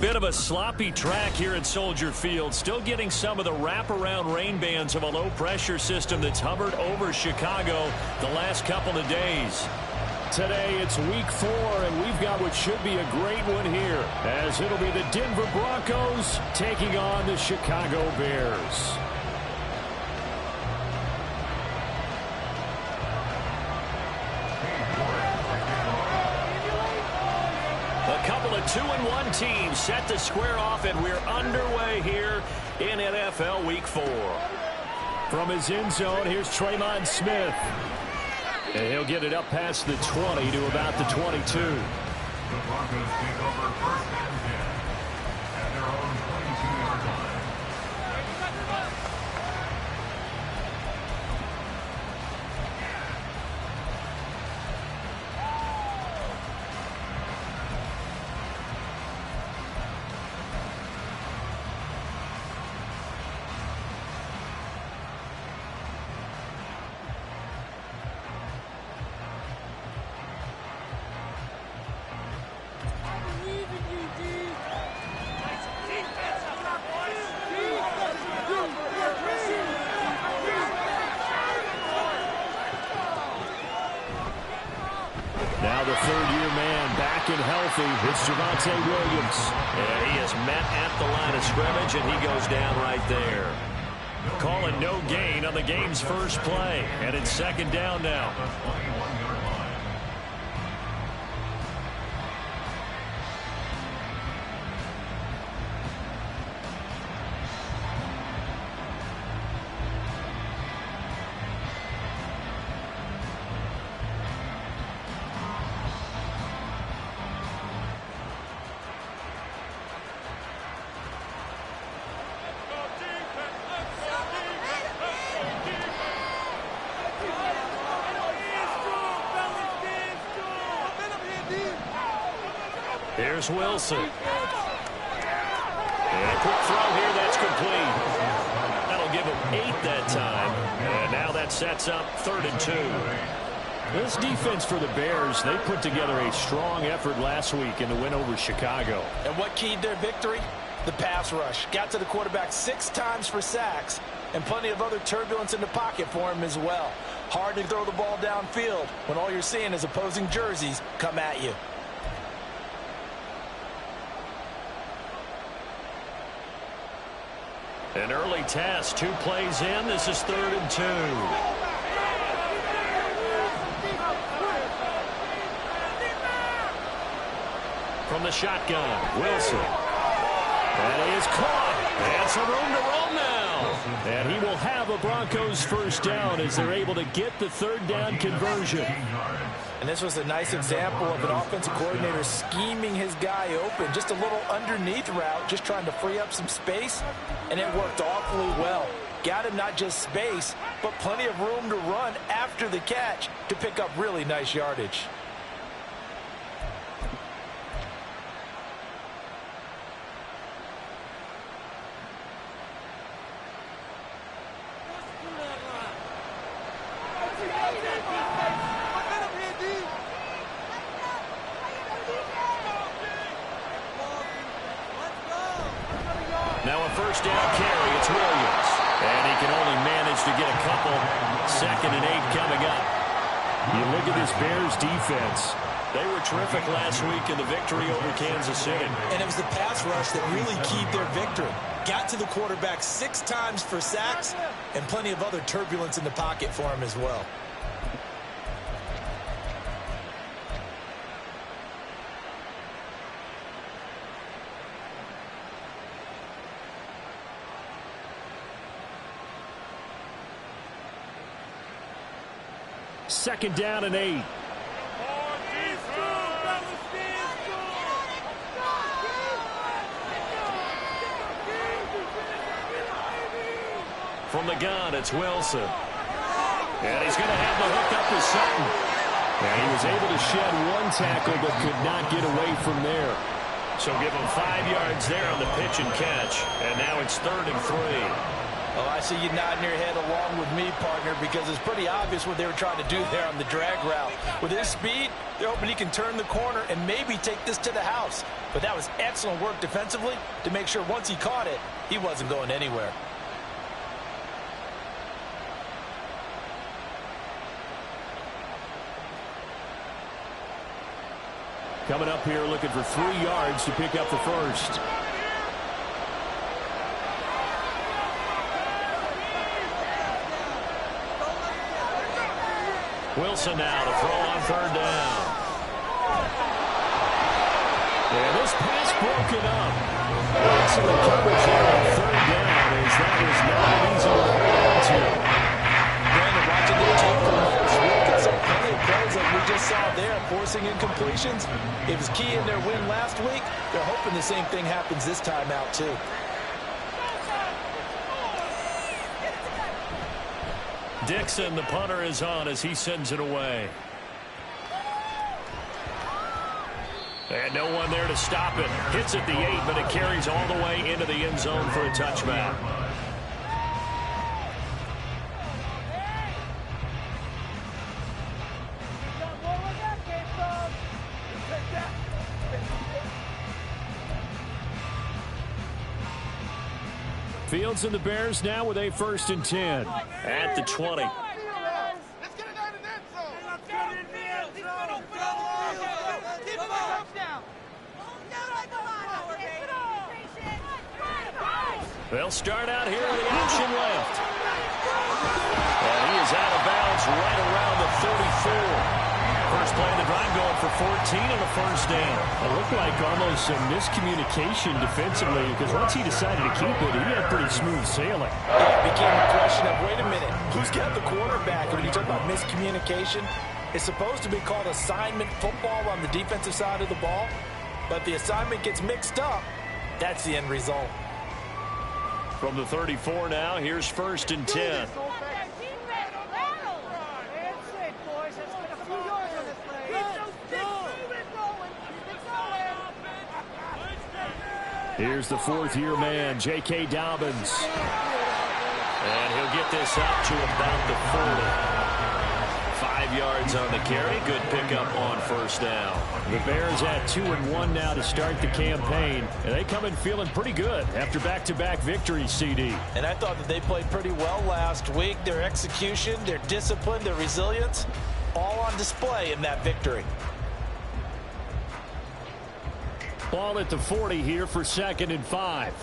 bit of a sloppy track here at Soldier Field. Still getting some of the wraparound rain bands of a low-pressure system that's hovered over Chicago the last couple of days. Today it's week 4, and we've got what should be a great one here, as it'll be the Denver Broncos taking on the Chicago Bears. A couple of 2-1 teams set to square off, and we're underway here in NFL Week 4. From his end zone, here's Traylon Smith. And he'll get it up past the 20 to about the 22. The Broncos take over first and 10 at their own 22-yard line. Now the third-year man back and healthy. It's Javonte Williams. And he is met at the line of scrimmage, and he goes down right there. Calling no gain on the game's first play. And it's second down now. Here's Wilson. And a quick throw here, that's complete. That'll give him 8 that time. And now that sets up 3rd and 2. This defense for the Bears, they put together a strong effort last week in the win over Chicago. And what keyed their victory? The pass rush. Got to the quarterback 6 times for sacks, and plenty of other turbulence in the pocket for him as well. Hard to throw the ball downfield when all you're seeing is opposing jerseys come at you. An early test, 2 plays in. This is 3rd and 2. From the shotgun, Wilson. And he is caught. And some room to roll now. And he will have a Broncos first down as they're able to get the 3rd down conversion. And this was a nice example of an offensive coordinator scheming his guy open. Just a little underneath route, just trying to free up some space, and it worked awfully well. Got him not just space, but plenty of room to run after the catch to pick up really nice yardage. Now a first down carry, it's Williams. And he can only manage to get a couple. 2nd and 8 coming up. You look at this Bears defense. They were terrific last week in the victory over Kansas City. And it was the pass rush that really keyed their victory. Got to the quarterback 6 times for sacks, and plenty of other turbulence in the pocket for him as well. Second down and 8. From the gun, it's Wilson. And he's going to have the hook up to Sutton. And he was able to shed 1 tackle but could not get away from there. So give him 5 yards there on the pitch and catch. And now it's 3rd and 3. Oh, I see you nodding your head along with me, partner, because it's pretty obvious what they were trying to do there on the drag route. With his speed, they're hoping he can turn the corner and maybe take this to the house. But that was excellent work defensively to make sure once he caught it, he wasn't going anywhere. Coming up here looking for 3 yards to pick up the first. Wilson now to throw on 3rd down. And this pass broken up. Excellent coverage here on 3rd down as that was not an easy one to hold on to. Brandon, watching the tape from Hurts, we got some plenty of plays like we just saw there, forcing incompletions. It was key in their win last week. They're hoping the same thing happens this time out, too. Dixon, the punter, is on as he sends it away. And no one there to stop it. Hits at the 8, but it carries all the way into the end zone for a touchback. Fields and the Bears now with a 1st and 10 at the 20. They'll start out here with the option left. And he is out of bounds right around the 34. First play of the drive going for 14 on the 1st down. It looked like almost some miscommunication defensively because once he decided to keep it, he had pretty smooth sailing. Yeah, it became a question of, wait a minute, who's got the quarterback? And when you talk about miscommunication, it's supposed to be called assignment football on the defensive side of the ball. But the assignment gets mixed up. That's the end result. From the 34 now, here's 1st and 10. Here's the 4th-year man, J.K. Dobbins. And he'll get this up to about the 40. 5 yards on the carry. Good pickup on 1st down. The Bears at 2-1 now to start the campaign. And they come in feeling pretty good after back-to-back victories, CD. And I thought that they played pretty well last week. Their execution, their discipline, their resilience, all on display in that victory. Ball at the 40 here for 2nd and 5.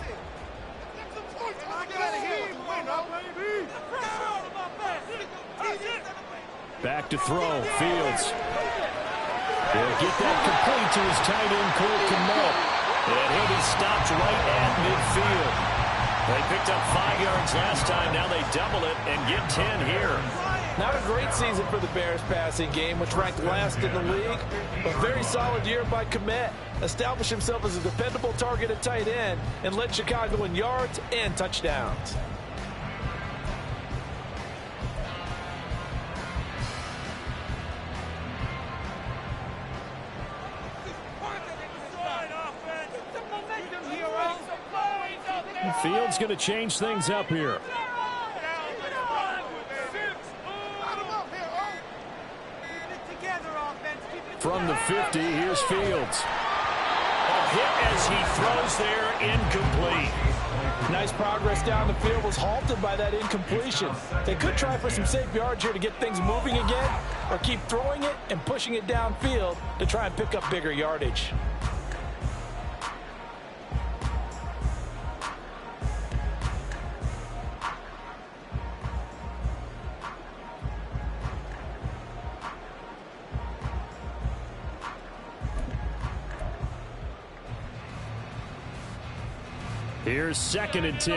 Back to throw. Fields. He'll get that complete to his tight end, Cole Kmet. And he'll be stopped right at midfield. They picked up 5 yards last time. Now they double it and get 10 here. Not a great season for the Bears passing game, which ranked last in the league. But very solid year by Kmet. Established himself as a dependable target at tight end and led Chicago in yards and touchdowns. Fields going to change things up here. From the 50, here's Fields. A hit as he throws there, incomplete. Nice progress down the field, was halted by that incompletion. They could try for some safe yards here to get things moving again, or keep throwing it and pushing it downfield to try and pick up bigger yardage. Here's 2nd and 10.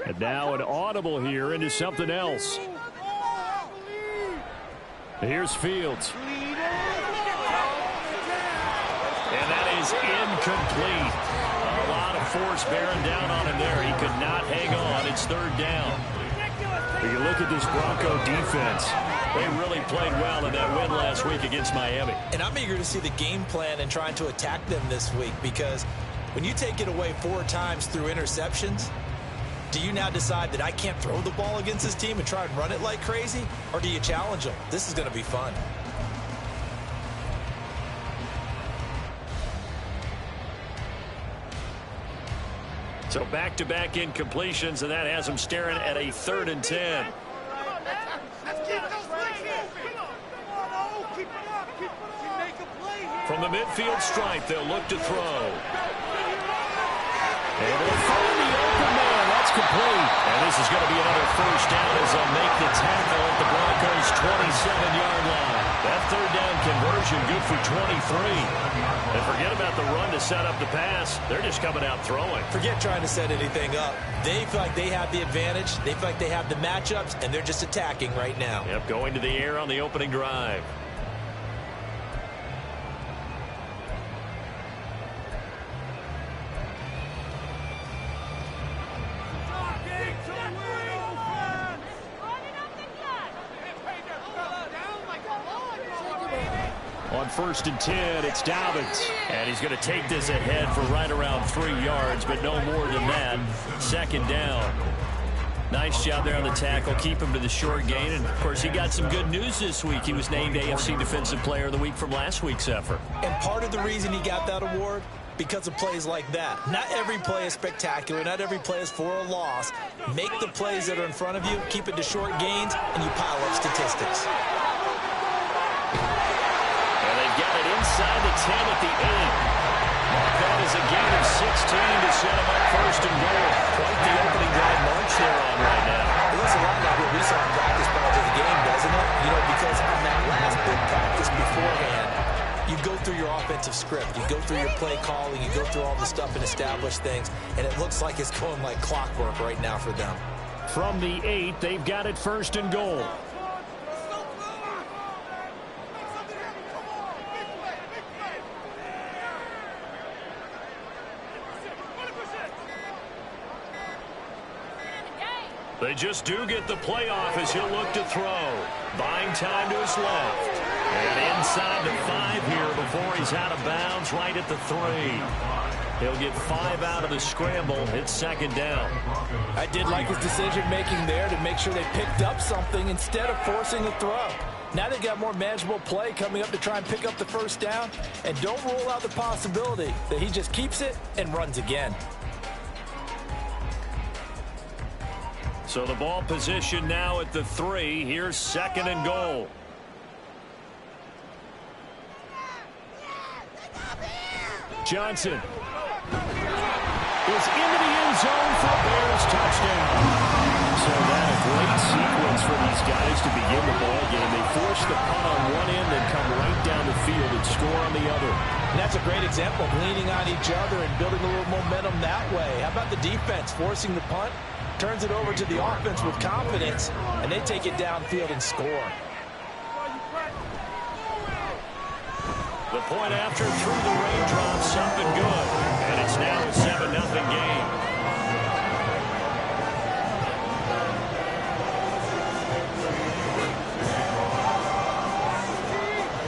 And now an audible here into something else. Here's Fields. And that is incomplete. A lot of force bearing down on him there. He could not hang on. It's 3rd down. But you look at this Bronco defense. They really played well in that win last week against Miami. And I'm eager to see the game plan and trying to attack them this week, because when you take it away 4 times through interceptions, do you now decide that I can't throw the ball against this team and try and run it like crazy? Or do you challenge them? This is going to be fun. So back-to-back incompletions, and that has them staring at a 3rd and 10. From the midfield stripe, they'll look to throw. And they'll find the open man. That's complete. And this is going to be another first down as they'll make the tackle at the Broncos' 27-yard line. That 3rd down conversion good for 23. And forget about the run to set up the pass. They're just coming out throwing. Forget trying to set anything up. They feel like they have the advantage. They feel like they have the matchups, and they're just attacking right now. Yep, going to the air on the opening drive. On 1st and 10, it's Dobbins. And he's going to take this ahead for right around 3 yards, but no more than that. 2nd down. Nice job there on the tackle. Keep him to the short gain. And, of course, he got some good news this week. He was named AFC Defensive Player of the Week from last week's effort. And part of the reason he got that award, because of plays like that. Not every play is spectacular. Not every play is for a loss. Make the plays that are in front of you, keep it to short gains, and you pile up statistics. Got it inside the 10 at the 8. That is a gain of 16 to set him up 1st and goal. Quite the opening drive march they're on right now. It looks a lot like what we saw in practice prior to the game, doesn't it? You know, because on that last big practice beforehand, you go through your offensive script. You go through your play calling. You go through all the stuff and establish things. And it looks like it's going like clockwork right now for them. From the 8, they've got it 1st and goal. They just do get the playoff as he'll look to throw. Buying time to his left. And inside the 5 here before he's out of bounds right at the 3. He'll get 5 out of the scramble. It's 2nd down. I did like his decision-making there to make sure they picked up something instead of forcing the throw. Now they got more manageable play coming up to try and pick up the 1st down. And don't rule out the possibility that he just keeps it and runs again. So the ball position now at the 3. Here's 2nd and goal. Johnson is into the end zone for a Bears touchdown. So that a great sequence for these guys to begin the ball game. They force the punt on one end and come right down the field and score on the other. And that's a great example of leaning on each other and building a little momentum that way. How about the defense forcing the punt? Turns it over to the offense with confidence, and they take it downfield and score. The point after through the raindrops, something good. And it's now a 7-0 game.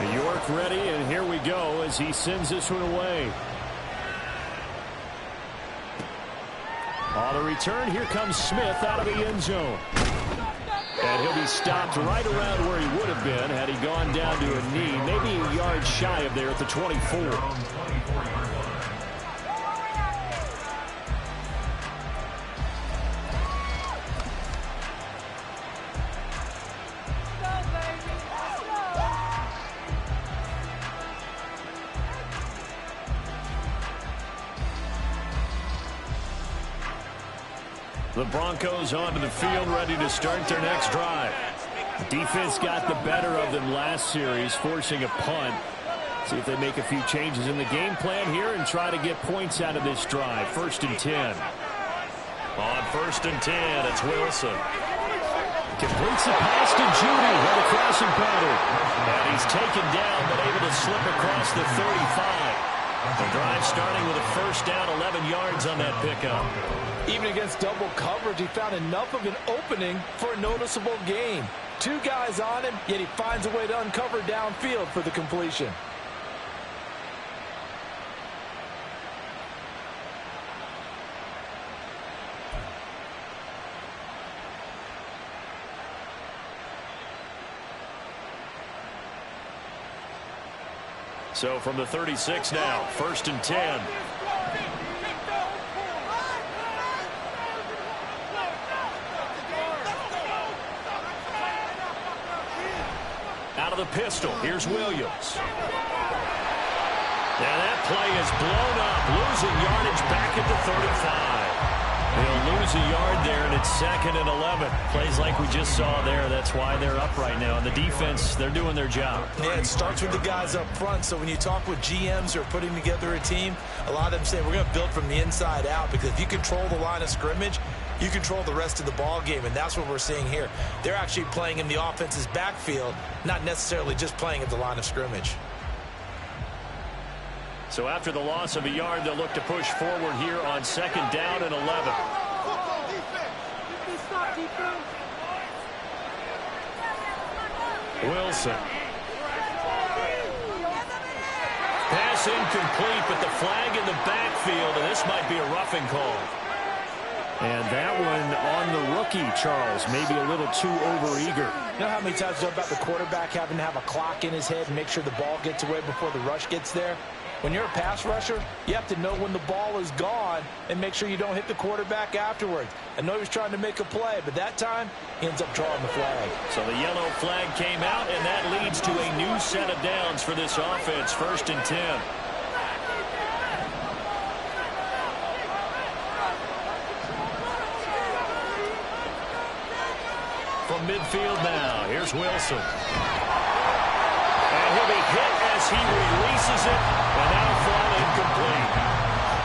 New York ready, and here we go as he sends this one away. On the return, here comes Smith out of the end zone. And he'll be stopped right around where he would have been had he gone down to a knee, maybe a yard shy of there at the 24. The Broncos onto the field, ready to start their next drive. Defense got the better of them last series, forcing a punt. See if they make a few changes in the game plan here and try to get points out of this drive. 1st and 10. On 1st and 10, it's Wilson. Completes the pass to Judy with a crossing pattern. And he's taken down, but able to slip across the 35. The drive starting with a first down, 11 yards on that pickup. Even against double coverage, he found enough of an opening for a noticeable gain. 2 guys on him, yet he finds a way to uncover downfield for the completion. So from the 36 now, 1st and 10. Out of the pistol, here's Williams. And that play is blown up, losing yardage back at the 35. They'll lose a yard there, and it's 2nd and 11. Plays like we just saw there. That's why they're up right now. And the defense, they're doing their job. Yeah, it starts with the guys up front. So when you talk with GMs who are putting together a team, a lot of them say we're going to build from the inside out, because if you control the line of scrimmage, you control the rest of the ball game, and that's what we're seeing here. They're actually playing in the offense's backfield, not necessarily just playing at the line of scrimmage. So after the loss of a yard, they'll look to push forward here on 2nd down and 11. Wilson. Pass incomplete, but the flag in the backfield, and this might be a roughing call. And that one on the rookie, Charles, maybe a little too overeager. You know how many times you know about the quarterback having to have a clock in his head and make sure the ball gets away before the rush gets there? When you're a pass rusher, you have to know when the ball is gone and make sure you don't hit the quarterback afterwards. I know he was trying to make a play, but that time he ends up drawing the flag. So the yellow flag came out, and that leads to a new set of downs for this offense. 1st and 10. From midfield now, here's Wilson. And he'll be hit as he releases it, and that'll fall incomplete.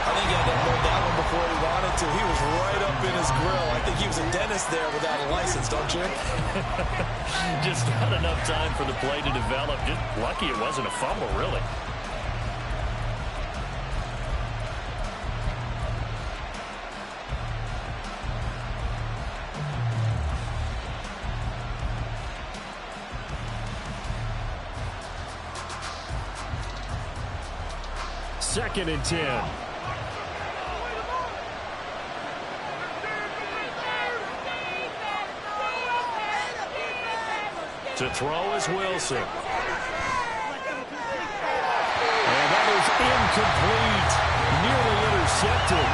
I think he had to hold that one before he wanted to. He was right up in his grill. I think he was a dentist there without a license, don't you? Just not enough time for the play to develop. Just lucky it wasn't a fumble, really. Second and 10. To throw is Wilson. And that is incomplete. Nearly intercepted.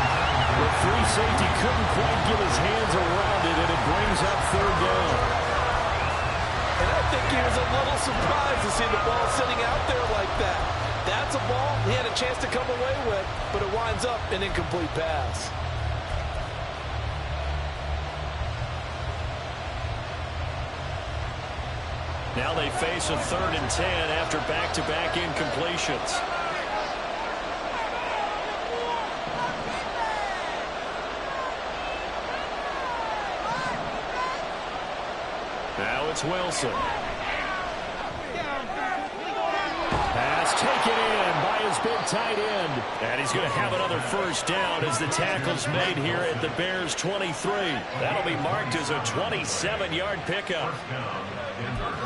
The free safety couldn't quite get his hands around it, and it brings up 3rd down. And I think he was a little surprised to see the ball sitting out there like that. That's a ball he had a chance to come away with, but it winds up an incomplete pass. Now they face a 3rd and 10 after back-to-back incompletions. Now it's Wilson. Pass taken in by his big tight end. And he's going to have another first down as the tackle's made here at the Bears' 23. That'll be marked as a 27-yard pickup.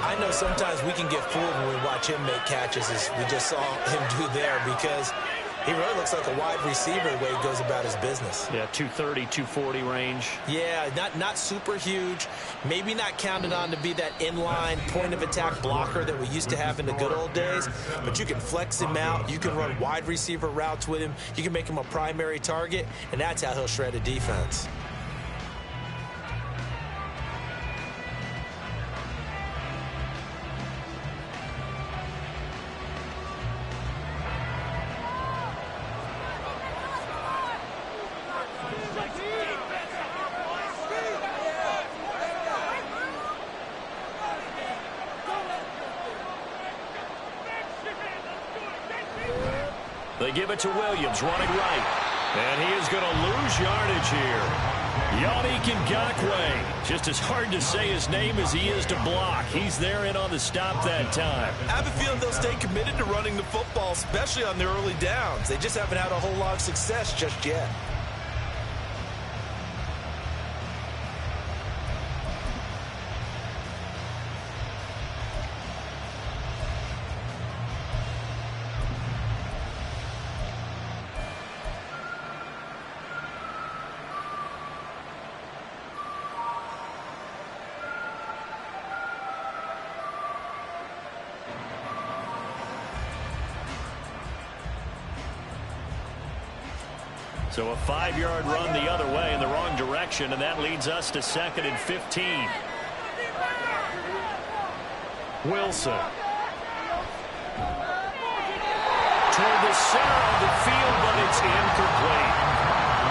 I know sometimes we can get fooled when we watch him make catches, as we just saw him do there, because he really looks like a wide receiver the way he goes about his business. Yeah, 230, 240 range. Yeah, not super huge. Maybe not counted on to be that inline point-of-attack blocker that we used to have in the good old days, but you can flex him out. You can run wide receiver routes with him. You can make him a primary target, and that's how he'll shred a defense. They give it to Williams, running right. And he is going to lose yardage here. Yannick Ngakoue, just as hard to say his name as he is to block. He's there in on the stop that time. I have a feeling they'll stay committed to running the football, especially on their early downs. They just haven't had a whole lot of success just yet. So a 5-yard run the other way in the wrong direction, and that leads us to 2nd and 15. Wilson. Toward the center of the field, but it's incomplete.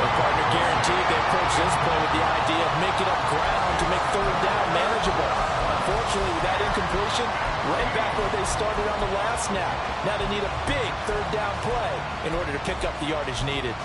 The partner guaranteed they approach this play with the idea of making up ground to make 3rd down manageable. Unfortunately, with that incompletion, right back where they started on the last snap. Now they need a big 3rd down play in order to pick up the yardage needed.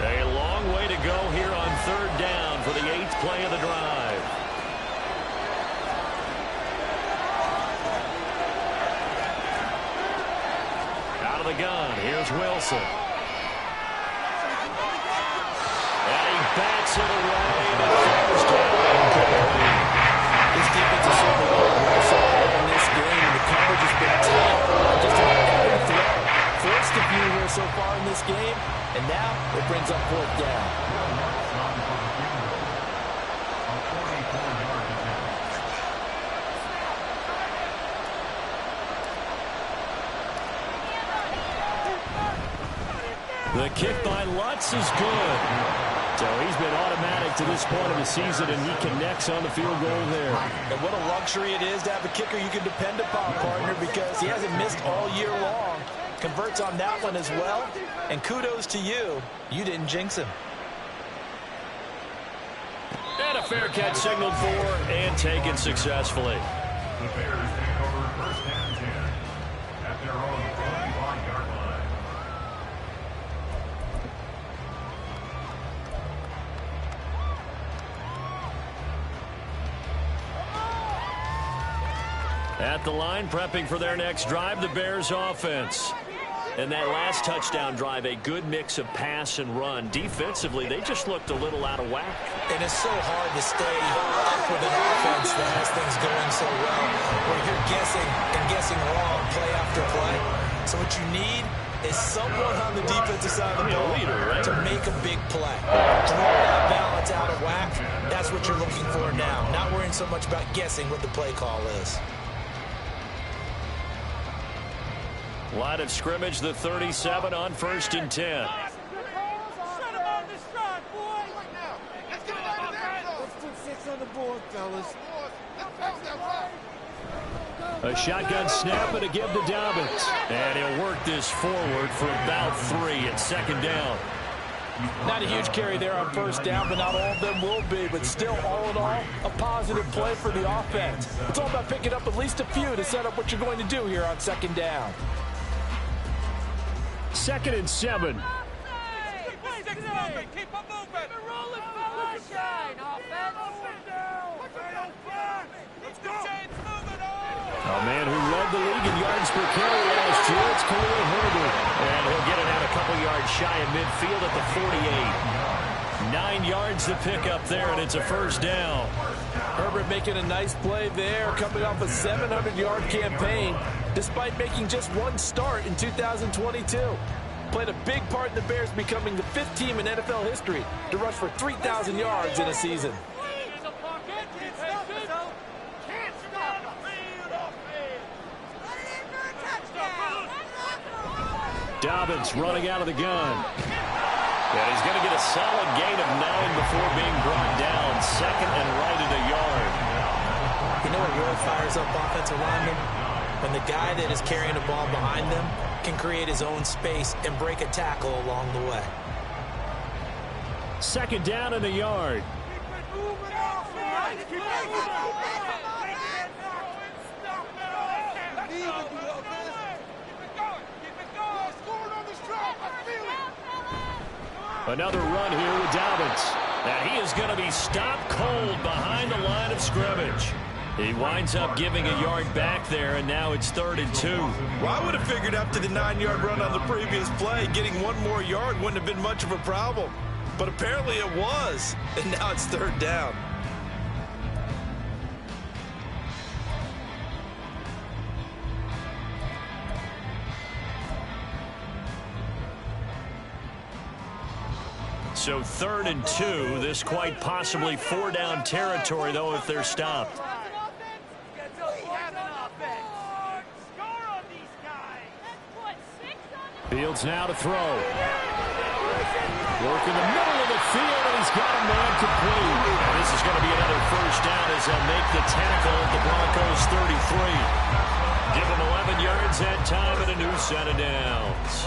A long way to go here on 3rd down for the 8th play of the drive. Out of the gun, here's Wilson. And he bats it away, and it throws down complete. This defense is certainly working so hard in this game, and the coverage has been tight on just about every throw. Forced a few here so far in this game, and now it brings up 4th down. The kick by Lutz is good. So he's been automatic to this point of the season, and he connects on the field goal there. And what a luxury it is to have a kicker you can depend upon, partner, because he hasn't missed all year long. Converts on that one as well. And kudos to you. You didn't jinx him. And a fair catch signaled for and taken successfully. The Bears take over 1st and 10 at their own 21-yard line. At the line, prepping for their next drive, the Bears offense. And that last touchdown drive, a good mix of pass and run. Defensively, they just looked a little out of whack. And it's so hard to stay up with an offense that has things going so well, where you're guessing and guessing wrong play after play. So what you need is someone on the defensive side of the ball to make a big play. Throw that balance out of whack, that's what you're looking for now. Not worrying so much about guessing what the play call is. Line of scrimmage, the 37 on 1st and 10. A shotgun snap and a give to Dobbins. And he'll work this forward for about 3 at 2nd down. Not a huge carry there on 1st down, but not all of them will be. But still, all in all, a positive play for the offense. It's all about picking up at least a few to set up what you're going to do here on 2nd down. 2nd and 7. Keep up moving. Rolling shine, offense. Let's go. A man who led the league in yards per carry last year, it's Khalil Herbert. And he'll get it out a couple yards shy of midfield at the 48. 9 yards to pick up there, and it's a 1st down. Herbert making a nice play there, coming off a 700-yard campaign, despite making just 1 start in 2022. Played a big part in the Bears becoming the 5th team in NFL history to rush for 3,000 yards in a season. Dobbins running out of the gun. And he's going to get a solid gain of 9 before being brought down. 2nd and right at a yard. You know what really fires up offensive linemen? When the guy that is carrying the ball behind them can create his own space and break a tackle along the way. Second down and a yard. Another run here with Dobbins. And he is going to be stopped cold behind the line of scrimmage. He winds up giving a yard back there, and now it's 3rd and 2. Well, I would have figured after the 9-yard run on the previous play, getting one more yard wouldn't have been much of a problem. But apparently it was, and now it's 3rd down. So 3rd and 2. This quite possibly 4-down territory, though, if they're stopped. Fields now to throw. Work in the middle of the field, and he's got a man complete. And this is going to be another 1st down as they'll make the tackle at the Broncos 33. Give them 11 yards that time and a new set of downs.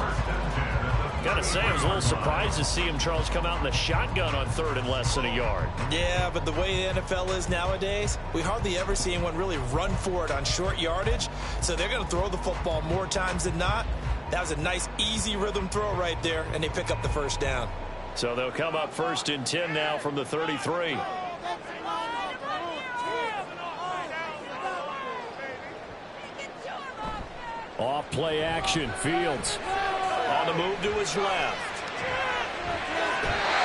Gotta say, I was a little surprised to see him, Charles, come out in the shotgun on 3rd and less than a yard. Yeah, but the way the NFL is nowadays, we hardly ever see anyone really run for it on short yardage. So they're going to throw the football more times than not. That was a nice, easy rhythm throw right there, and they pick up the 1st down. So they'll come up 1st and 10 now from the 33. Off play action. Fields on the move to his left.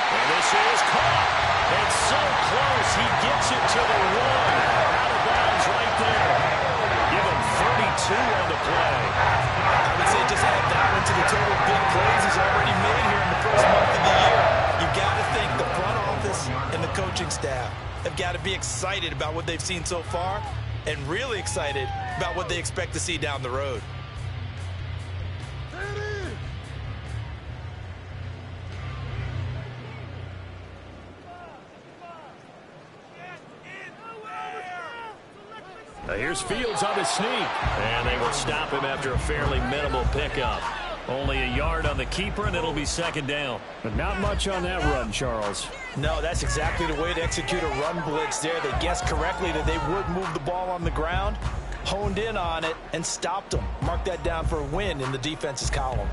And this is caught. It's so close. He gets it to the 1. Out of bounds right there. Give him 32 on the play. I would say just add that one to the total big plays he's already made here in the first month of the year. You've got to think the front office and the coaching staff have got to be excited about what they've seen so far and really excited about what they expect to see down the road. Now here's Fields on the sneak. And they will stop him after a fairly minimal pickup. Only a yard on the keeper, and it'll be 2nd down. But not much on that run, Charles. No, that's exactly the way to execute a run blitz there. They guessed correctly that they would move the ball on the ground, honed in on it, and stopped them. Mark that down for a win in the defense's column.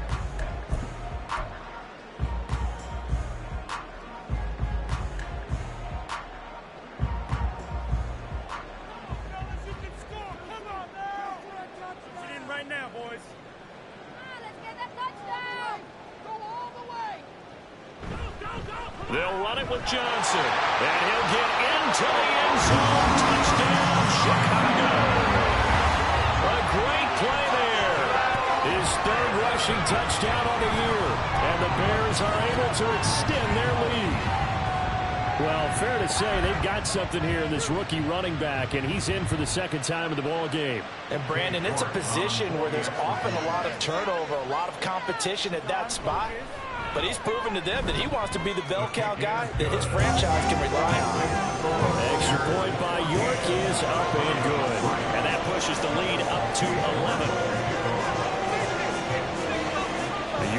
They'll run it with Johnson, and he'll get into the end zone. Touchdown, Chicago. A great play there. His 3rd rushing touchdown on the year, and the Bears are able to extend their lead. Well, fair to say they've got something here in this rookie running back, and he's in for the 2nd time in the ball game. And Brandon, it's a position where there's often a lot of turnover, a lot of competition at that spot. But he's proven to them that he wants to be the bell cow guy that his franchise can rely on. Extra point by York is up and good. And that pushes the lead up to 11.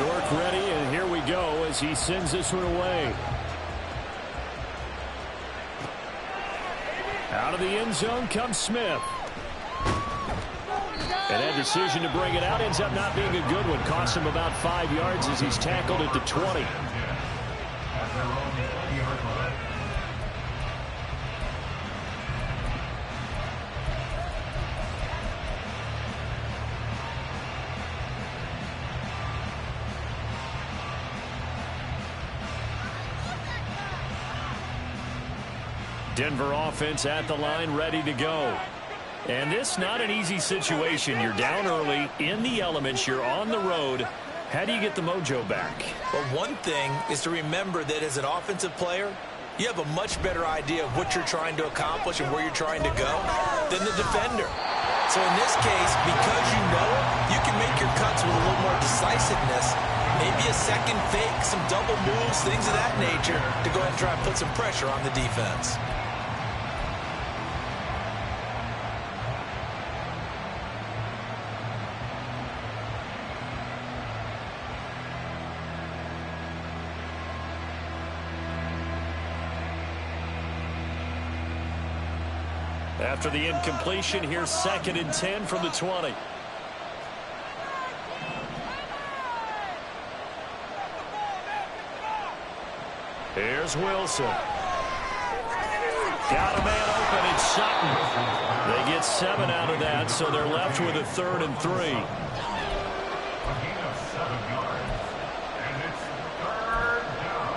York ready, and here we go as he sends this one away. Out of the end zone comes Smith. And that decision to bring it out ends up not being a good one. Costs him about 5 yards as he's tackled at the 20. Denver offense at the line, ready to go. And this not an easy situation. You're down early, in the elements, you're on the road. How do you get the mojo back? Well, one thing is to remember that as an offensive player, you have a much better idea of what you're trying to accomplish and where you're trying to go than the defender. So in this case, because you know it, you can make your cuts with a little more decisiveness. Maybe a second fake, some double moves, things of that nature to go ahead and try and put some pressure on the defense. After the incompletion, here's 2nd and 10 from the 20. Here's Wilson. Got a man open, it's Sutton. They get 7 out of that, so they're left with a 3rd and 3. A gain of 7 yards, and it's 3rd down.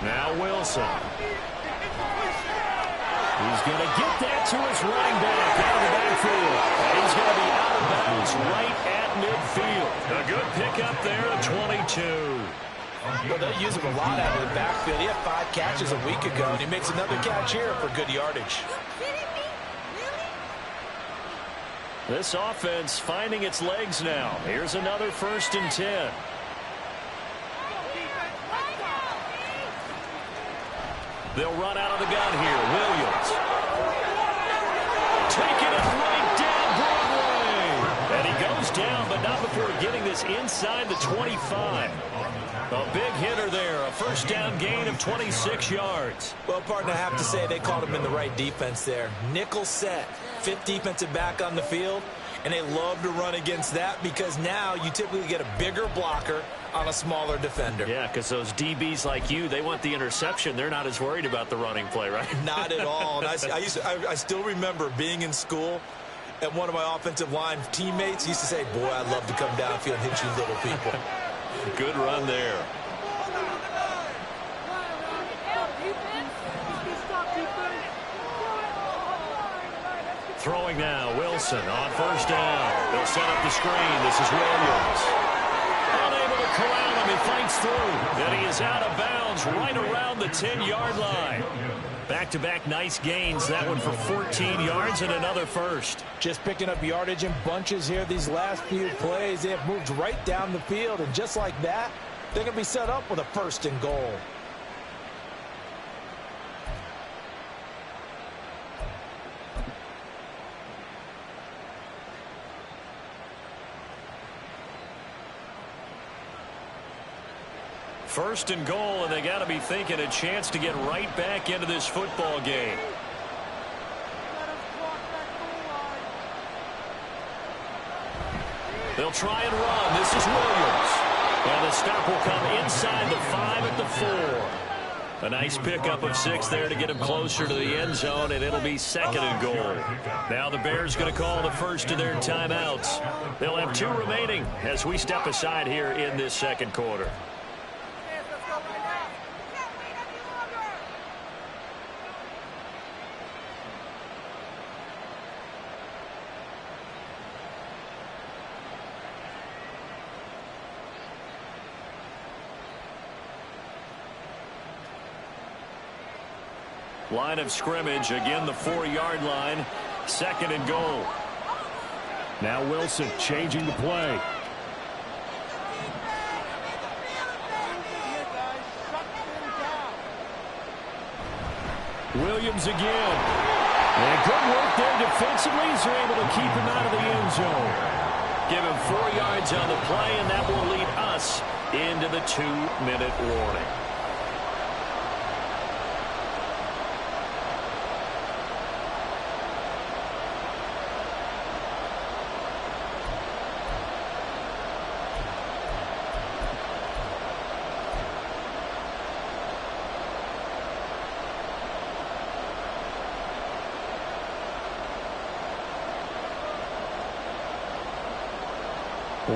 Now Wilson. He's going to get that to his running back out of the backfield. And he's going to be out of bounds right at midfield. A good pickup there at 22. Well, they use him a lot out of the backfield. He had 5 catches a week ago, and he makes another catch here for good yardage. This offense finding its legs now. Here's another 1st and 10. They'll run out of the gun here. Williams. Taking it right down Broadway. And he goes down, but not before getting this inside the 25. A big hitter there. A 1st down gain of 26 yards. Well, partner, I have to say they called him in the right defense there. Nickel set. 5th defensive back on the field. And they love to run against that because now you typically get a bigger blocker on a smaller defender. Yeah, because those DBs like you, they want the interception. They're not as worried about the running play, right? Not at all. And I still remember being in school, and one of my offensive line teammates used to say, boy, I'd love to come downfield and hit you little people. Good run there. Throwing now, Wilson on 1st down. They'll set up the screen. This is Williams. Unable to corral him. He fights through. And he is out of bounds right around the 10-yard line. Back-to-back nice gains. That one for 14 yards and another 1st. Just picking up yardage in bunches here these last few plays. They have moved right down the field. And just like that, they're going to be set up with a 1st and goal. First and goal, and they got to be thinking a chance to get right back into this football game. They'll try and run. This is Williams. And the stop will come inside the 5 at the 4. A nice pickup of 6 there to get him closer to the end zone, and it'll be 2nd and goal. Now the Bears going to call the first of their timeouts. They'll have 2 remaining as we step aside here in this 2nd quarter. Line of scrimmage, again the 4-yard line, 2nd and goal. Now Wilson changing the play. Williams again. And good work there defensively as they're able to keep him out of the end zone. Give him 4 yards on the play, and that will lead us into the 2-minute warning.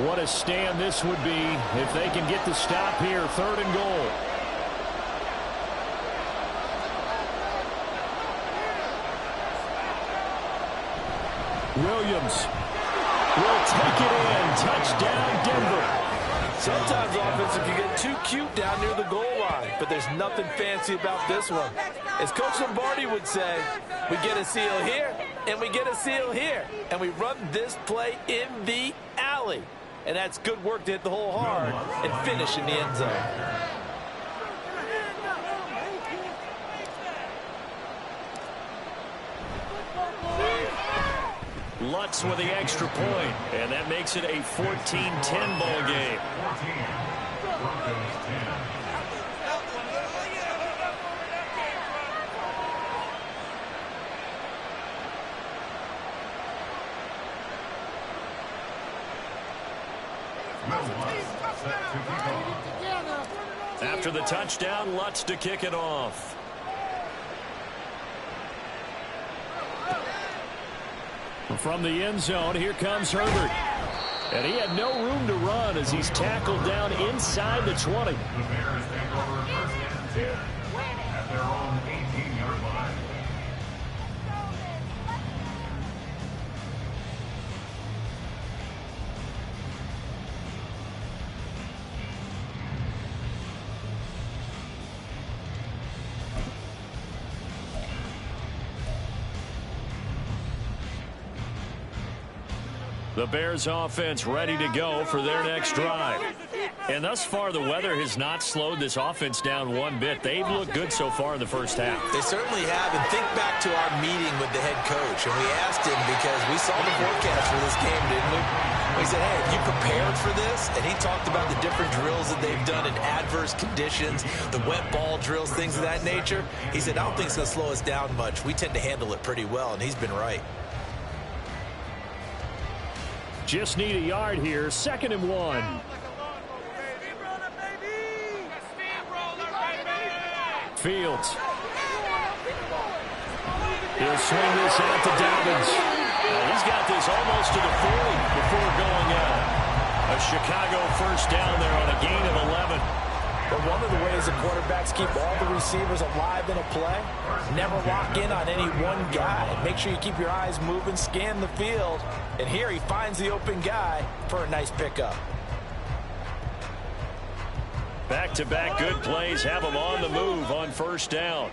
What a stand this would be if they can get the stop here. 3rd and goal. Williams will take it in. Touchdown, Denver. Sometimes offensive can get too cute down near the goal line, but there's nothing fancy about this one. As Coach Lombardi would say, We get a seal here, and we get a seal here. And we run this play in the alley. And that's good work to hit the hole hard and finish in the end zone. Lutz with the extra point, and that makes it a 14-10 ball game. 14, Broncos 10. After the touchdown, Lutz to kick it off. From the end zone, here comes Herbert. And he had no room to run as he's tackled down inside the 20. The Bears take over first and 10 at their own 18-yard line. The Bears offense ready to go for their next drive. And thus far, the weather has not slowed this offense down one bit. They've looked good so far in the first half. They certainly have. And think back to our meeting with the head coach. And we asked him because we saw the forecast for this game, didn't we? We said, hey, have you prepared for this? And he talked about the different drills that they've done in adverse conditions, the wet ball drills, things of that nature. He said, I don't think it's going to slow us down much. We tend to handle it pretty well, and he's been right. Just need a yard here, 2nd and 1. Fields. He'll swing this out to Dobbins. He's got this almost to the 40 before going out. A Chicago first down there on a gain of 11. But one of the ways the quarterbacks keep all the receivers alive in a play, never lock in on any one guy. Make sure you keep your eyes moving, scan the field. And here he finds the open guy for a nice pickup. Back-to-back good plays have him on the move on first down.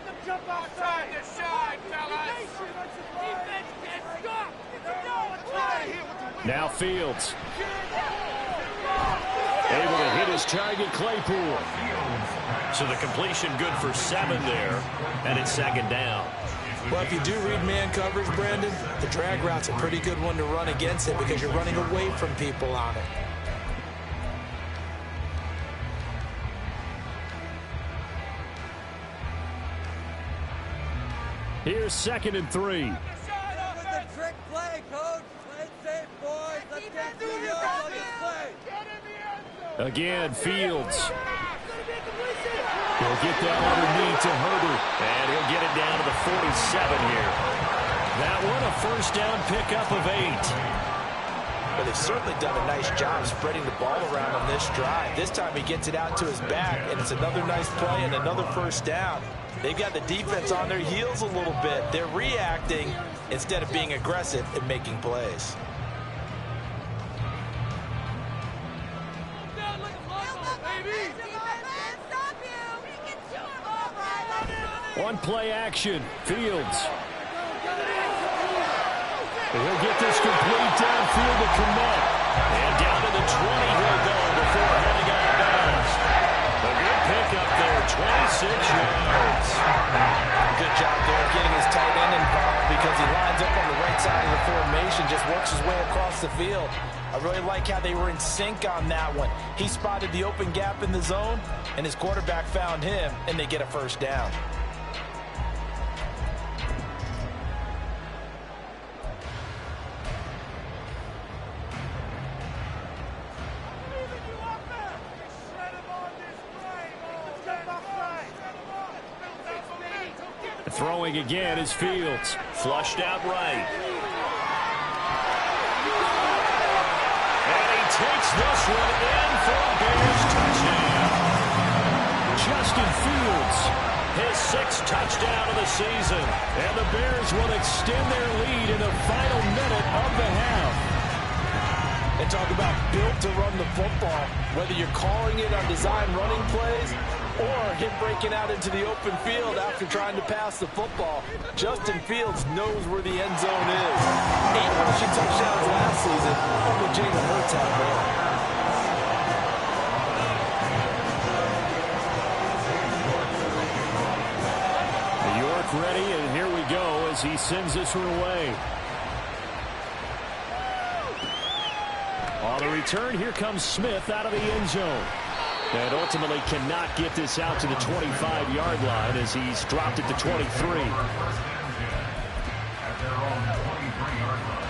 Now Fields. Able to hit his target, Claypool. So the completion good for 7 there, and it's 2nd down. Well, if you do read man coverage, Brandon, the drag route's a pretty good one to run against it because you're running away from people on it. Here's 2nd and 3. With the trick play, coach. Play safe, boys. Let's get 2 yards on this play. Again, Fields. He'll get that underneath to Herbert, and he'll get it down to the 47 here. That one a first down pickup of 8. But they've certainly done a nice job spreading the ball around on this drive. This time he gets it out to his back, and it's another nice play and another first down. They've got the defense on their heels a little bit. They're reacting instead of being aggressive and making plays. One play action, Fields. He'll get this complete downfield to connect. And down to the 20 he'll go before heading out of bounds. A good pickup there, 26 yards. Good job there getting his tight end involved because he lines up on the right side of the formation, just works his way across the field. I really like how they were in sync on that one. He spotted the open gap in the zone, and his quarterback found him, and they get a first down. Throwing again is Fields. Flushed out right. And he takes this one in for a Bears touchdown. Justin Fields, his 6th touchdown of the season. And the Bears will extend their lead in the final minute of the half. And talk about built to run the football. Whether you're calling it on design running plays or him breaking out into the open field after trying to pass the football. Justin Fields knows where the end zone is. 8 rushing touchdowns last season. Only Jalen Hurts had more. Ready, and here we go as he sends this one away. On the return, here comes Smith out of the end zone. And ultimately cannot get this out to the 25-yard line as he's dropped it to 23. At their own 23-yard line.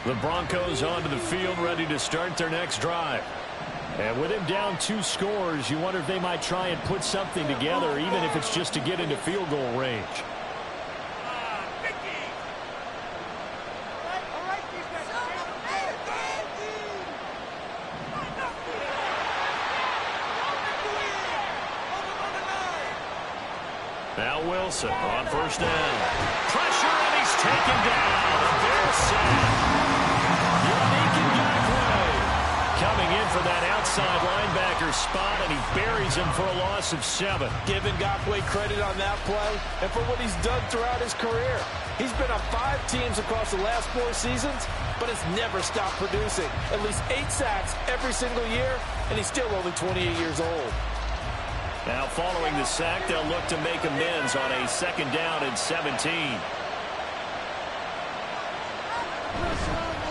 The Broncos onto the field, ready to start their next drive. And with him down 2 scores, you wonder if they might try and put something together, even if it's just to get into field goal range. Now Wilson on first down. Pressure, and he's taken down. The Bears sack. Coming in for that outside linebacker spot, and he buries him for a loss of 7. Giving Ngakwe credit on that play and for what he's done throughout his career. He's been on 5 teams across the last 4 seasons, but has never stopped producing. At least 8 sacks every single year, and he's still only 28 years old. Now following the sack, they'll look to make amends on a 2nd down and 17.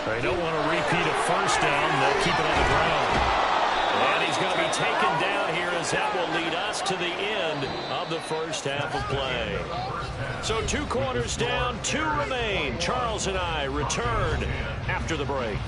They don't want to repeat a first down. They'll keep it on the ground. And he's going to be taken down here as that will lead us to the end of the first half of play. So 2 quarters down, 2 remain. Charles and I return after the break.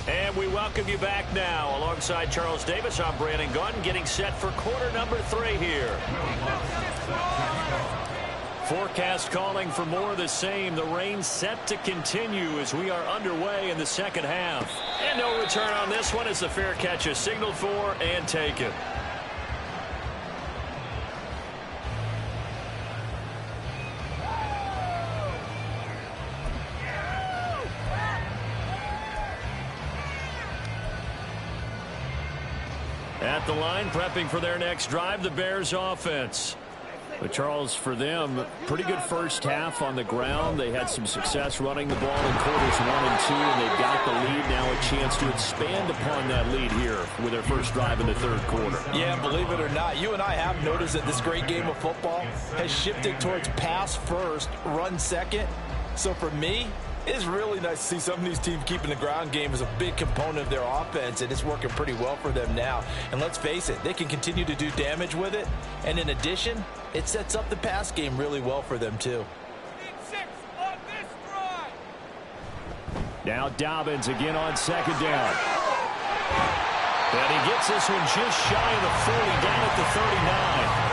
And we welcome you back now. Alongside Charles Davis, I'm Brandon Gunn, getting set for quarter number 3 here. Forecast calling for more of the same. The rain set to continue as we are underway in the second half. And no return on this one as the fair catch is signaled for and taken. At the line, prepping for their next drive, the Bears offense. But Charles, for them, pretty good first half on the ground. They had some success running the ball in quarters 1 and 2, and they've got the lead. Now a chance to expand upon that lead here with their first drive in the 3rd quarter. Yeah, believe it or not, you and I have noticed that this great game of football has shifted towards pass first, run second. So for me, it's really nice to see some of these teams keeping the ground game as a big component of their offense, and it's working pretty well for them now. And let's face it, they can continue to do damage with it. And in addition, it sets up the pass game really well for them, too. Now Dobbins again on 2nd down. And he gets this one just shy of the 40, down at the 39.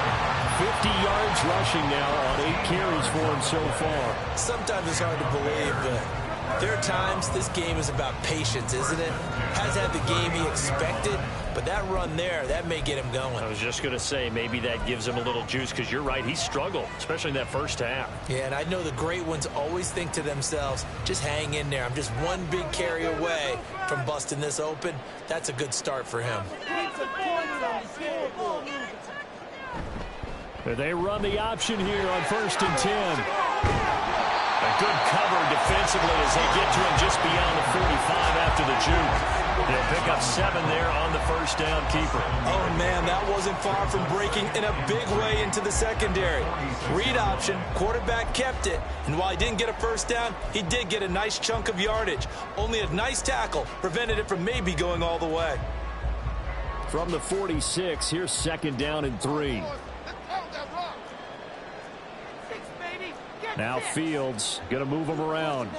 50 yards rushing now on 8 carries for him so far. Sometimes it's hard to believe, but there are times this game is about patience, isn't it? Has had the game he expected, but that run there, that may get him going. I was just going to say, maybe that gives him a little juice, because you're right, he struggled, especially in that first half. Yeah, and I know the great ones always think to themselves, just hang in there. I'm just one big carry away from busting this open. That's a good start for him. They run the option here on 1st and 10. A good cover defensively as they get to him just beyond the 45 after the juke. They'll pick up 7 there on the first down keeper. Oh, man, that wasn't far from breaking in a big way into the secondary. Read option, quarterback kept it, and while he didn't get a first down, he did get a nice chunk of yardage. Only a nice tackle prevented it from maybe going all the way. From the 46, here's 2nd down and 3. Now Fields going to move him around.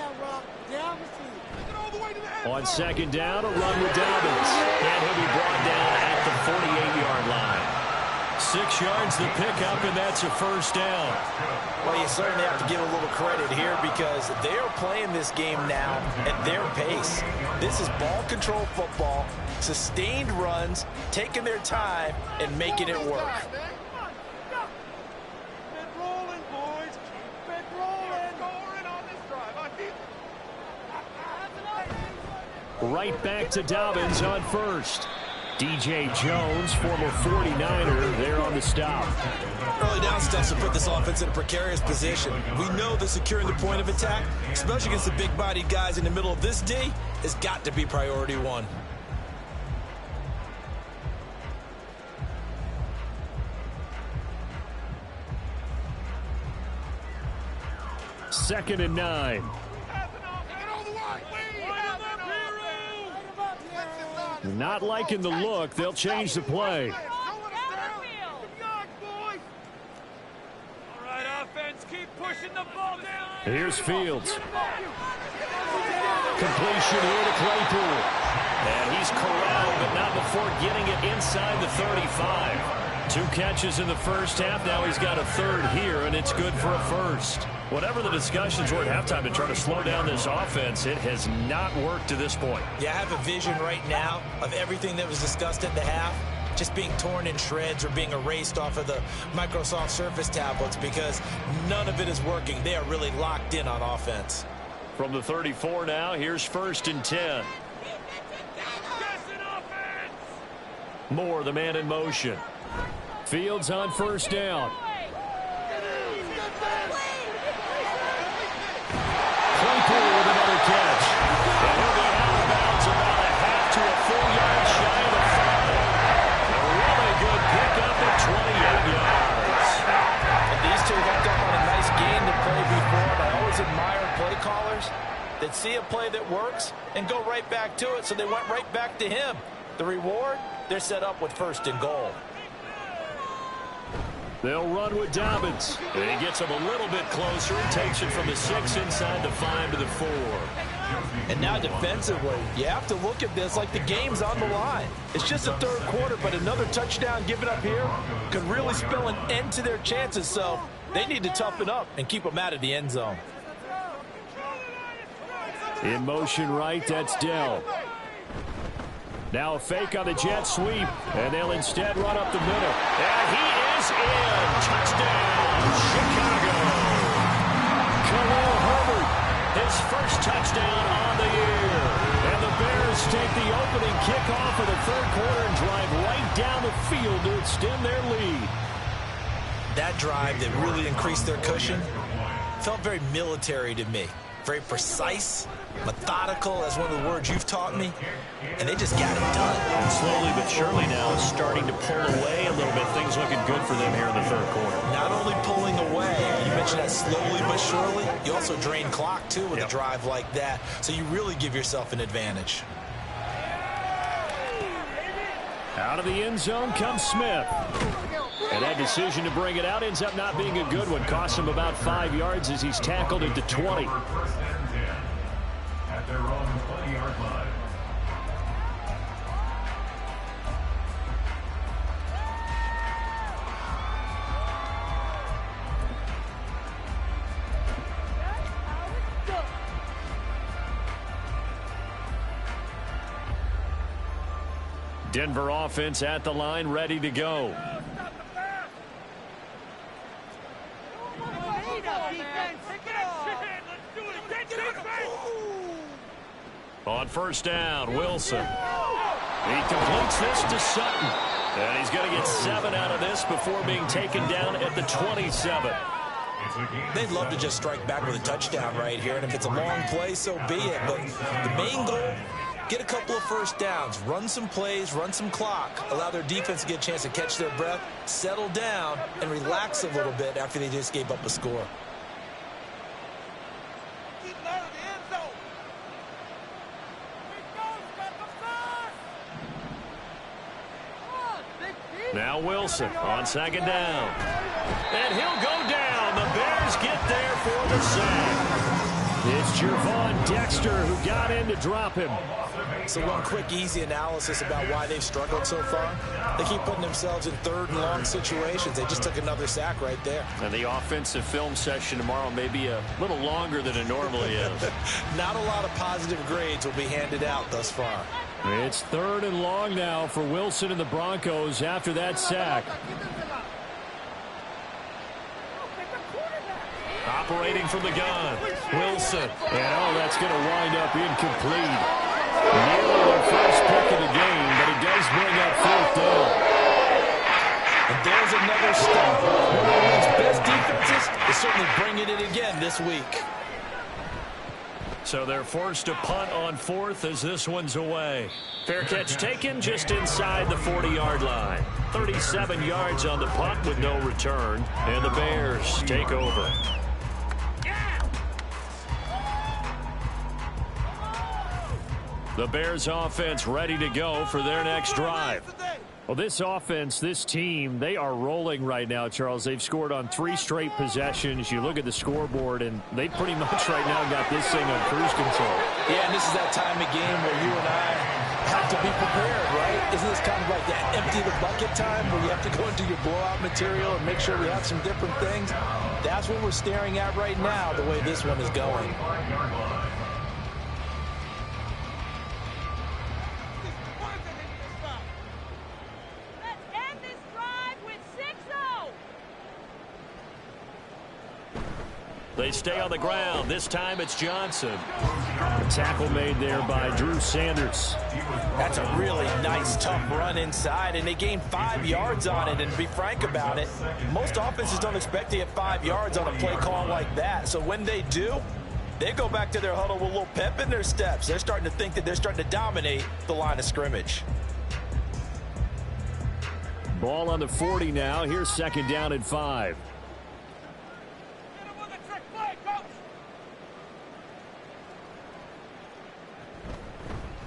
On 2nd down, a run with Dobbins. And he'll be brought down at the 48-yard 6 yards the pickup, and that's a first down. Well, you certainly have to give a little credit here because they are playing this game now at their pace. This is ball control football, sustained runs, taking their time, and making it work. Right back to Dobbins on first. DJ Jones, former 49er, there on the stop. Early down steps to put this offense in a precarious position. We know that securing the point of attack, especially against the big-bodied guys in the middle of this D, has got to be priority one. Second and 9. Not liking the look. They'll change the play. Here's Fields. Completion here to Claypool. And he's corralled, but not before getting it inside the 35. 2 catches in the first half. Now he's got a third here, and it's good for a first. Whatever the discussions were at halftime to try to slow down this offense, it has not worked to this point. Yeah, I have a vision right now of everything that was discussed at the half just being torn in shreds or being erased off of the Microsoft Surface tablets because none of it is working. They are really locked in on offense. From the 34 now, here's first and 10. Moore, the man in motion. Fields on first down. Claypool with another catch. And he'll be out of bounds about a half to a full yard shy of the 5. A really good pickup at 28 yards. And these two hooked up on a nice gain to play before. And I always admire play callers that see a play that works and go right back to it. So they went right back to him. The reward, they're set up with first and goal. They'll run with Dobbins. And he gets him a little bit closer. Takes it from the 6 inside the 5 to the 4. And now defensively, you have to look at this like the game's on the line. It's just the third quarter, but another touchdown given up here could really spell an end to their chances. So they need to toughen up and keep them out of the end zone. In motion right, that's Dell. Now a fake on the jet sweep, and they'll instead run up the middle. And he is in. Touchdown, Chicago. Khalil Herbert, his first touchdown on the year. And the Bears take the opening kickoff of the third quarter and drive right down the field to extend their lead. That drive that really increased their cushion felt very military to me. Very precise, methodical, as one of the words you've taught me, and they just got it done. And slowly but surely now starting to pull away a little bit. Things looking good for them here in the third quarter. Not only pulling away, you mentioned that slowly but surely, you also drain clock too with a drive like that, so you really give yourself an advantage. Out of the end zone comes Smith. And that decision to bring it out ends up not being a good one. Costs him about 5 yards as he's tackled at the 20. First and 10 at their own 20-yard line. Denver offense at the line, ready to go. On first down, Wilson. He completes this to Sutton. And he's going to get 7 out of this before being taken down at the 27. They'd love to just strike back with a touchdown right here, and if it's a long play, so be it. But the main goal, get a couple of first downs, run some plays, run some clock, allow their defense to get a chance to catch their breath, settle down, and relax a little bit after they just gave up a score. Now Wilson on second down. And he'll go down. The Bears get there for the sack. It's Gervon Dexter who got in to drop him. So one quick, easy analysis about why they've struggled so far. They keep putting themselves in third and long situations. They just took another sack right there. And the offensive film session tomorrow may be a little longer than it normally is. Not a lot of positive grades will be handed out thus far. It's third and long now for Wilson and the Broncos after that sack. Operating from the gun, Wilson. And that's going to wind up incomplete. Nearly their first pick of the game, but it does bring up fourth down. And there's another stop. One of the league's best defenses is certainly bringing it again this week. So they're forced to punt on fourth as this one's away. Fair catch taken just inside the 40-yard line. 37 yards on the punt with no return. And the Bears take over. The Bears offense ready to go for their next drive. Well, this offense, this team, they are rolling right now, Charles. They've scored on 3 straight possessions. You look at the scoreboard, and they pretty much right now got this thing on cruise control. Yeah, and this is that time of game where you and I have to be prepared, right? Isn't this kind of like that empty the bucket time where you have to go into your blowout material and make sure we have some different things? That's what we're staring at right now, the way this one is going. They stay on the ground. This time it's Johnson. Tackle made there by Drew Sanders. That's a really nice, tough run inside, and they gained 5 yards on it. And to be frank about it, most offenses don't expect to get 5 yards on a play call like that. So when they do, they go back to their huddle with a little pep in their steps. They're starting to think that they're starting to dominate the line of scrimmage. Ball on the 40 now. Here's second down and 5.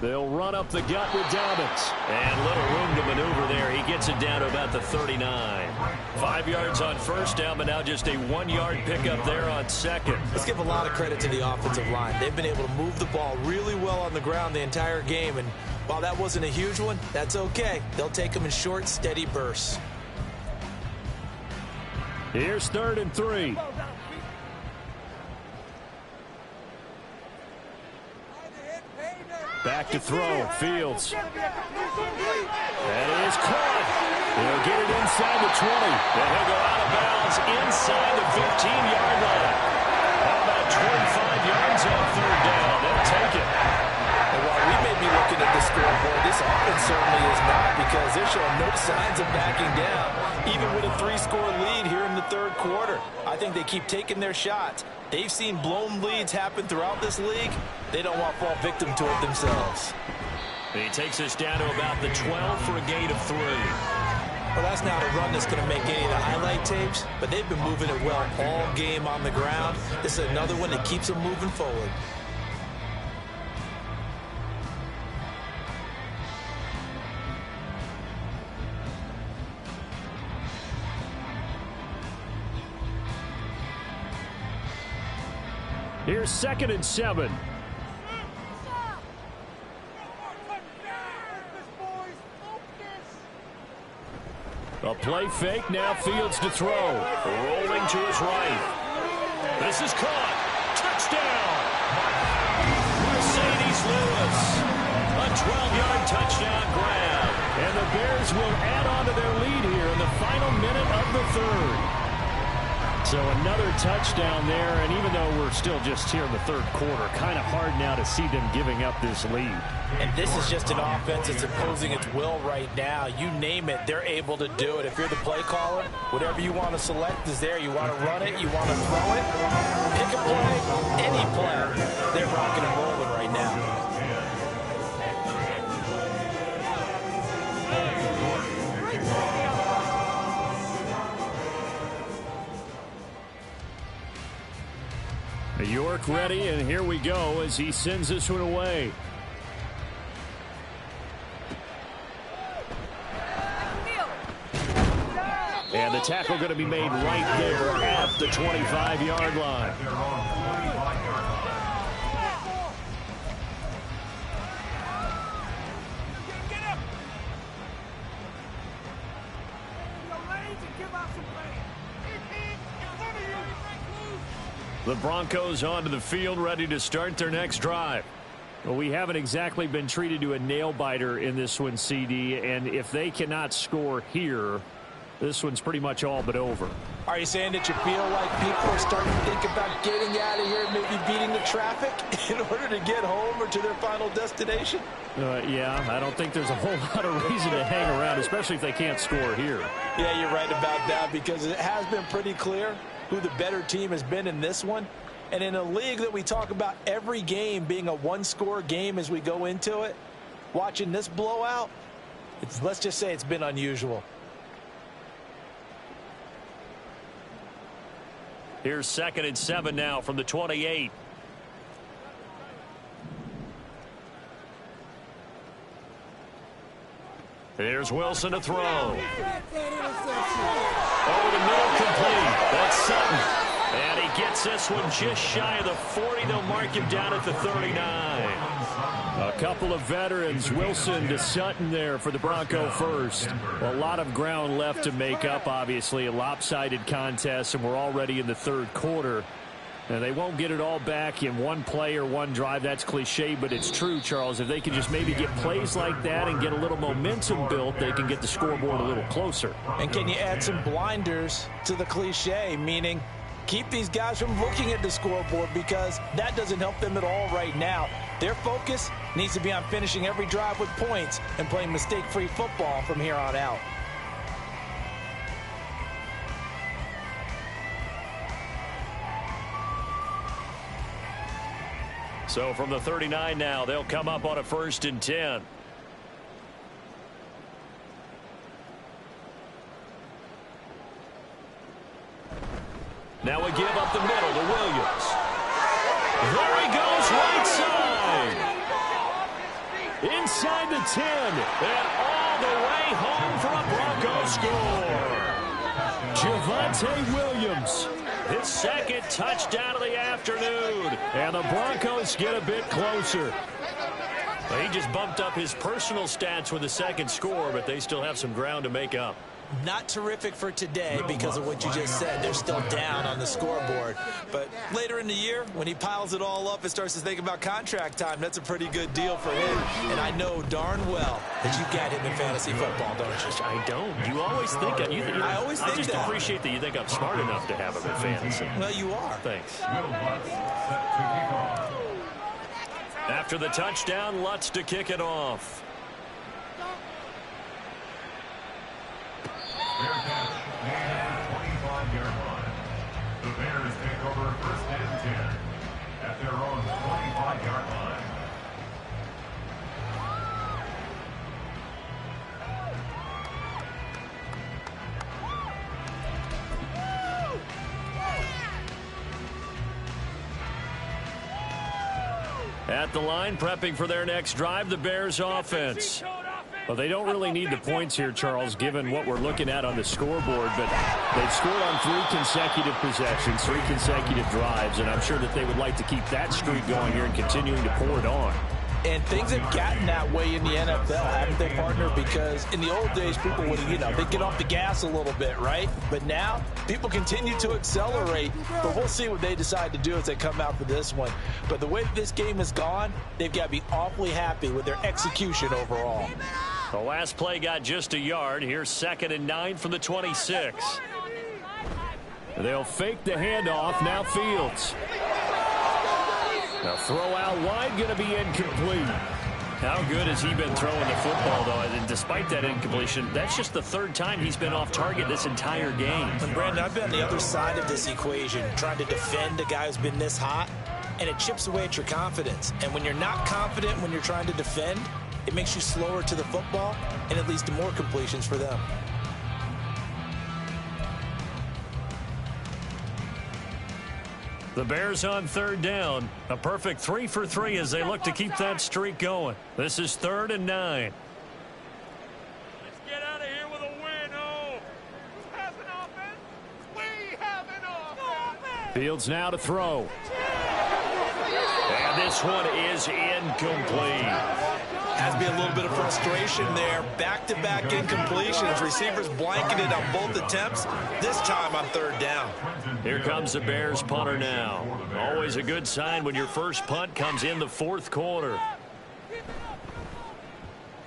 They'll run up the gut with Dobbins. And little room to maneuver there. He gets it down to about the 39. 5 yards on first down, but now just a 1-yard pickup there on second. Let's give a lot of credit to the offensive line. They've been able to move the ball really well on the ground the entire game. And while that wasn't a huge one, that's okay. They'll take them in short, steady bursts. Here's third and 3. Back to throw. Fields. That is caught. He'll get it inside the 20. Then he'll go out of bounds inside the 15-yard line. How about 25 yards on third down? They'll take it. And while we may be looking at the scoreboard, this offense certainly is not, because they're showing no signs of backing down, even with a 3-score lead here in the third quarter. I think they keep taking their shots. They've seen blown leads happen throughout this league. They don't want to fall victim to it themselves. He takes us down to about the 12 for a gain of 3. Well, that's not a run that's going to make any of the highlight tapes, but they've been moving it well all game on the ground. This is another one that keeps them moving forward. Here's second and 7. A play fake, now Fields to throw. Rolling to his right. This is caught. Touchdown! Mercedes Lewis. A 12-yard touchdown grab. And the Bears will add on to their lead here in the final minute of the third. So another touchdown there, and even though we're still just here in the third quarter, kind of hard now to see them giving up this lead. And this is just an offense that's imposing its will right now. You name it, they're able to do it. If you're the play caller, whatever you want to select is there. You want to run it, you want to throw it, pick a play, any play. They're rocking and rolling right now. York ready, and here we go as he sends this one away. And the tackle going to be made right there at the 25-yard line. The Broncos onto the field, ready to start their next drive. Well, we haven't exactly been treated to a nail-biter in this one, CD, and if they cannot score here, this one's pretty much all but over. Are you saying that you feel like people are starting to think about getting out of here, maybe beating the traffic in order to get home or to their final destination? Yeah, I don't think there's a whole lot of reason to hang around, especially if they can't score here. Yeah, you're right about that, because it has been pretty clear who the better team has been in this one. And in a league that we talk about every game being a one-score game as we go into it, watching this blowout, let's just say it's been unusual. Here's 2nd and 7 now from the 28. There's Wilson to throw. Over the middle, complete. That's Sutton. And he gets this one just shy of the 40. They'll mark him down at the 39. A couple of veterans, Wilson to Sutton there for the Bronco first. A lot of ground left to make up, obviously. A lopsided contest, and we're already in the third quarter. And they won't get it all back in one play or one drive. That's cliche, but it's true, Charles. If they can just maybe get plays like that and get a little momentum built, they can get the scoreboard a little closer. And can you add some blinders to the cliche, meaning keep these guys from looking at the scoreboard, because that doesn't help them at all right now. Their focus needs to be on finishing every drive with points and playing mistake-free football from here on out. So from the 39 now, they'll come up on a 1st and 10. Now we give up the middle to Williams. There he goes, right side. Inside the 10. And all the way home for a Bronco score. Javonte Williams. His 2nd touchdown of the afternoon. And the Broncos get a bit closer. Well, he just bumped up his personal stats with the 2nd score, but they still have some ground to make up. Not terrific for today because of what you just said. They're still down on the scoreboard. But later in the year, when he piles it all up and starts to think about contract time, that's a pretty good deal for him. And I know darn well that you got him in fantasy football, don't you? I don't. You always think I always think I just appreciate that you think I'm smart enough to have him in fantasy. Well, you are. Thanks. After the touchdown, Lutz to kick it off. Fair catch made at the 25-yard line. The Bears take over 1st and 10 at their own 25-yard line. At the line, prepping for their next drive, the Bears offense. Well, they don't really need the points here, Charles, given what we're looking at on the scoreboard, but they've scored on 3 consecutive possessions, 3 consecutive drives, and I'm sure that they would like to keep that streak going here and continuing to pour it on. And things have gotten that way in the NFL, haven't they, partner? Because in the old days, people would, they'd get off the gas a little bit, right? But now, people continue to accelerate, but we'll see what they decide to do as they come out for this one. But the way this game has gone, they've got to be awfully happy with their execution overall. The last play got just a yard. Here's 2nd and 9 from the 26. They'll fake the handoff. Now Fields. Now throw out wide, going to be incomplete. How good has he been throwing the football, though? And despite that incompletion, that's just the 3rd time he's been off target this entire game. And Brandon, I've been on the other side of this equation, trying to defend a guy who's been this hot, and it chips away at your confidence. And when you're not confident when you're trying to defend, it makes you slower to the football, and it leads to more completions for them. The Bears on 3rd down. A perfect 3 for 3 as they look to keep that streak going. This is 3rd and 9. Let's get out of here with a win, oh! Who has an offense? We have an offense! Fields now to throw. And this one is incomplete. Has to be a little bit of frustration there. Back-to-back incompletions. Receivers blanketed on both attempts, this time on third down. Here comes the Bears punter now. Always a good sign when your first punt comes in the fourth quarter.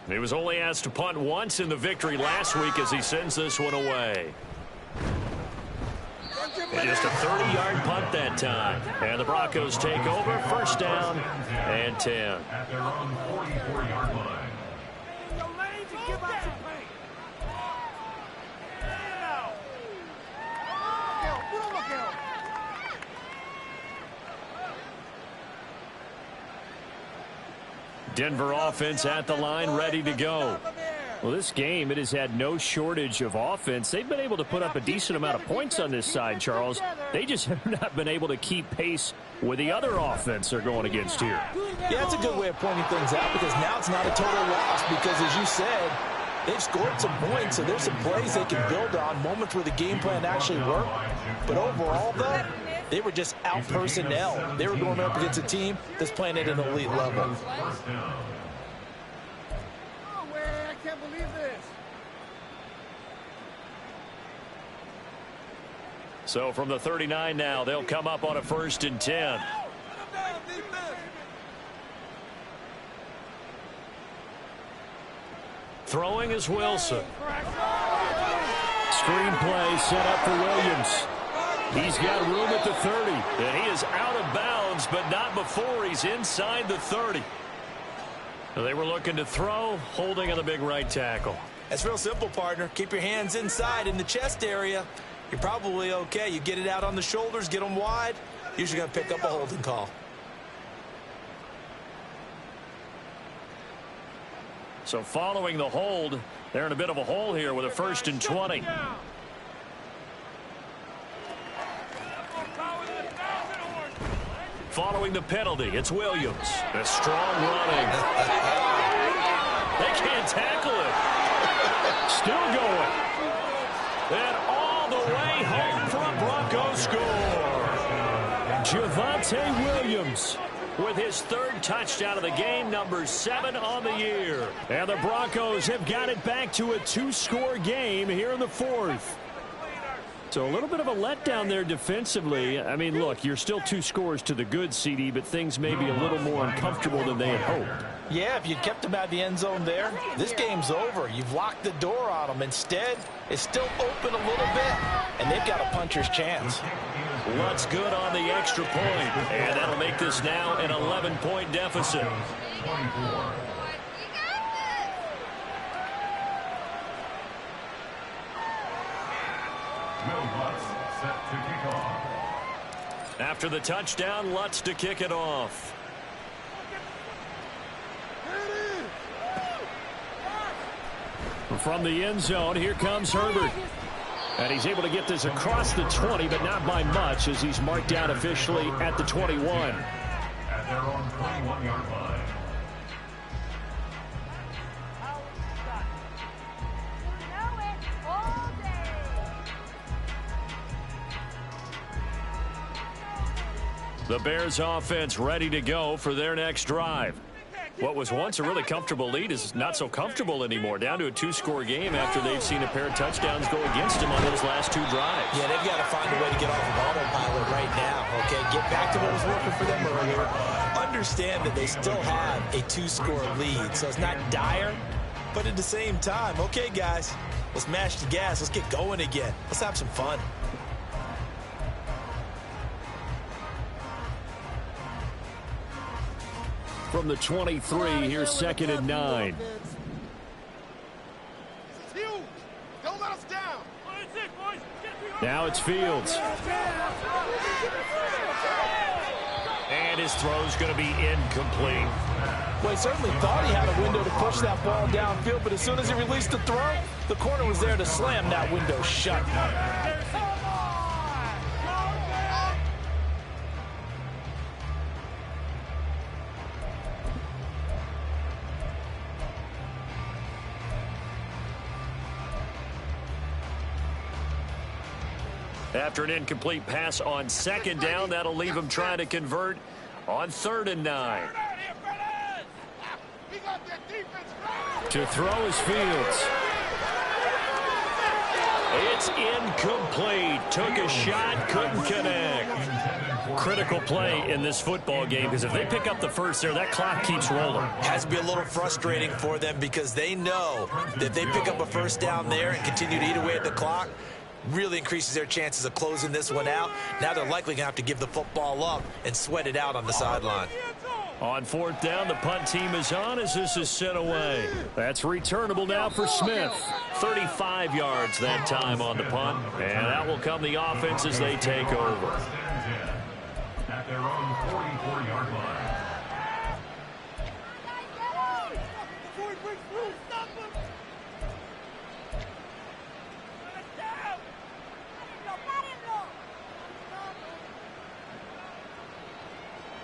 He was only asked to punt once in the victory last week as he sends this one away. And just a 30-yard punt that time. And the Broncos take over, first down and 10. At their own 44-yard line. Denver offense at the line, ready to go. Well, this game, it has had no shortage of offense. They've been able to put up a decent amount of points on this side, Charles. They just have not been able to keep pace with the other offense they're going against here. Yeah, that's a good way of pointing things out because now it's not a total loss because, as you said, they've scored some points, so there's some plays they can build on, moments where the game plan actually worked. But overall, though, they were just out personnel. They were going up against a team that's playing at an elite level. Oh, man, I can't believe this. So from the 39 now, they'll come up on a 1st and 10. Throwing is Wilson. Screenplay set up for Williams. He's got room at the 30, and he is out of bounds, but not before he's inside the 30. They were looking to throw, holding on the big right tackle. That's real simple, partner. Keep your hands inside in the chest area. You're probably okay. You get it out on the shoulders, get them wide. Usually going to pick up a holding call. So following the hold, they're in a bit of a hole here with a 1st and 20. Following the penalty, it's Williams. A strong running. They can't tackle it. Still going. And all the way home for a Broncos score. Javonte Williams with his 3rd touchdown of the game, number 7 on the year. And the Broncos have got it back to a 2-score game here in the 4th. So a little bit of a letdown there defensively. I mean, look, you're still 2 scores to the good, CD, but things may be a little more uncomfortable than they had hoped. Yeah, if you kept them out of the end zone there, this game's over. You've locked the door on them. Instead, it's still open a little bit, and they've got a puncher's chance. Lutt's good on the extra point, and that'll make this now an 11-point deficit. 24. Set to kick off. After the touchdown, Lutz to kick it off. From the end zone, here comes Herbert. And he's able to get this across the 20, but not by much, as he's marked down officially at the 21. At their own 21-yard line. The Bears offense ready to go for their next drive. What was once a really comfortable lead is not so comfortable anymore. Down to a 2-score game after they've seen a pair of touchdowns go against them on those last 2 drives. Yeah, they've got to find a way to get off of autopilot right now, okay? Get back to what was working for them earlier. Understand that they still have a 2-score lead, so it's not dire, but at the same time, okay, guys, let's mash the gas. Let's get going again. Let's have some fun. From the 23, here's 2nd and 9. Don't let us down. Now it's Fields. And his throw's going to be incomplete. Well, he certainly thought he had a window to push that ball downfield, but as soon as he released the throw, the corner was there to slam that window shut. After an incomplete pass on 2nd down, that'll leave him trying to convert on 3rd and 9. We got that defense. To throw is Fields. It's incomplete. Took a shot, couldn't connect. Critical play in this football game, because if they pick up the first there, that clock keeps rolling. Has to be a little frustrating for them, because they know that if they pick up a first down there and continue to eat away at the clock, really increases their chances of closing this one out. Now they're likely going to have to give the football up and sweat it out on the sideline. On fourth down, the punt team is on as this is sent away. That's returnable now for Smith. 35 yards that time on the punt. And that will come the offense as they take over. At their own 44-yard line.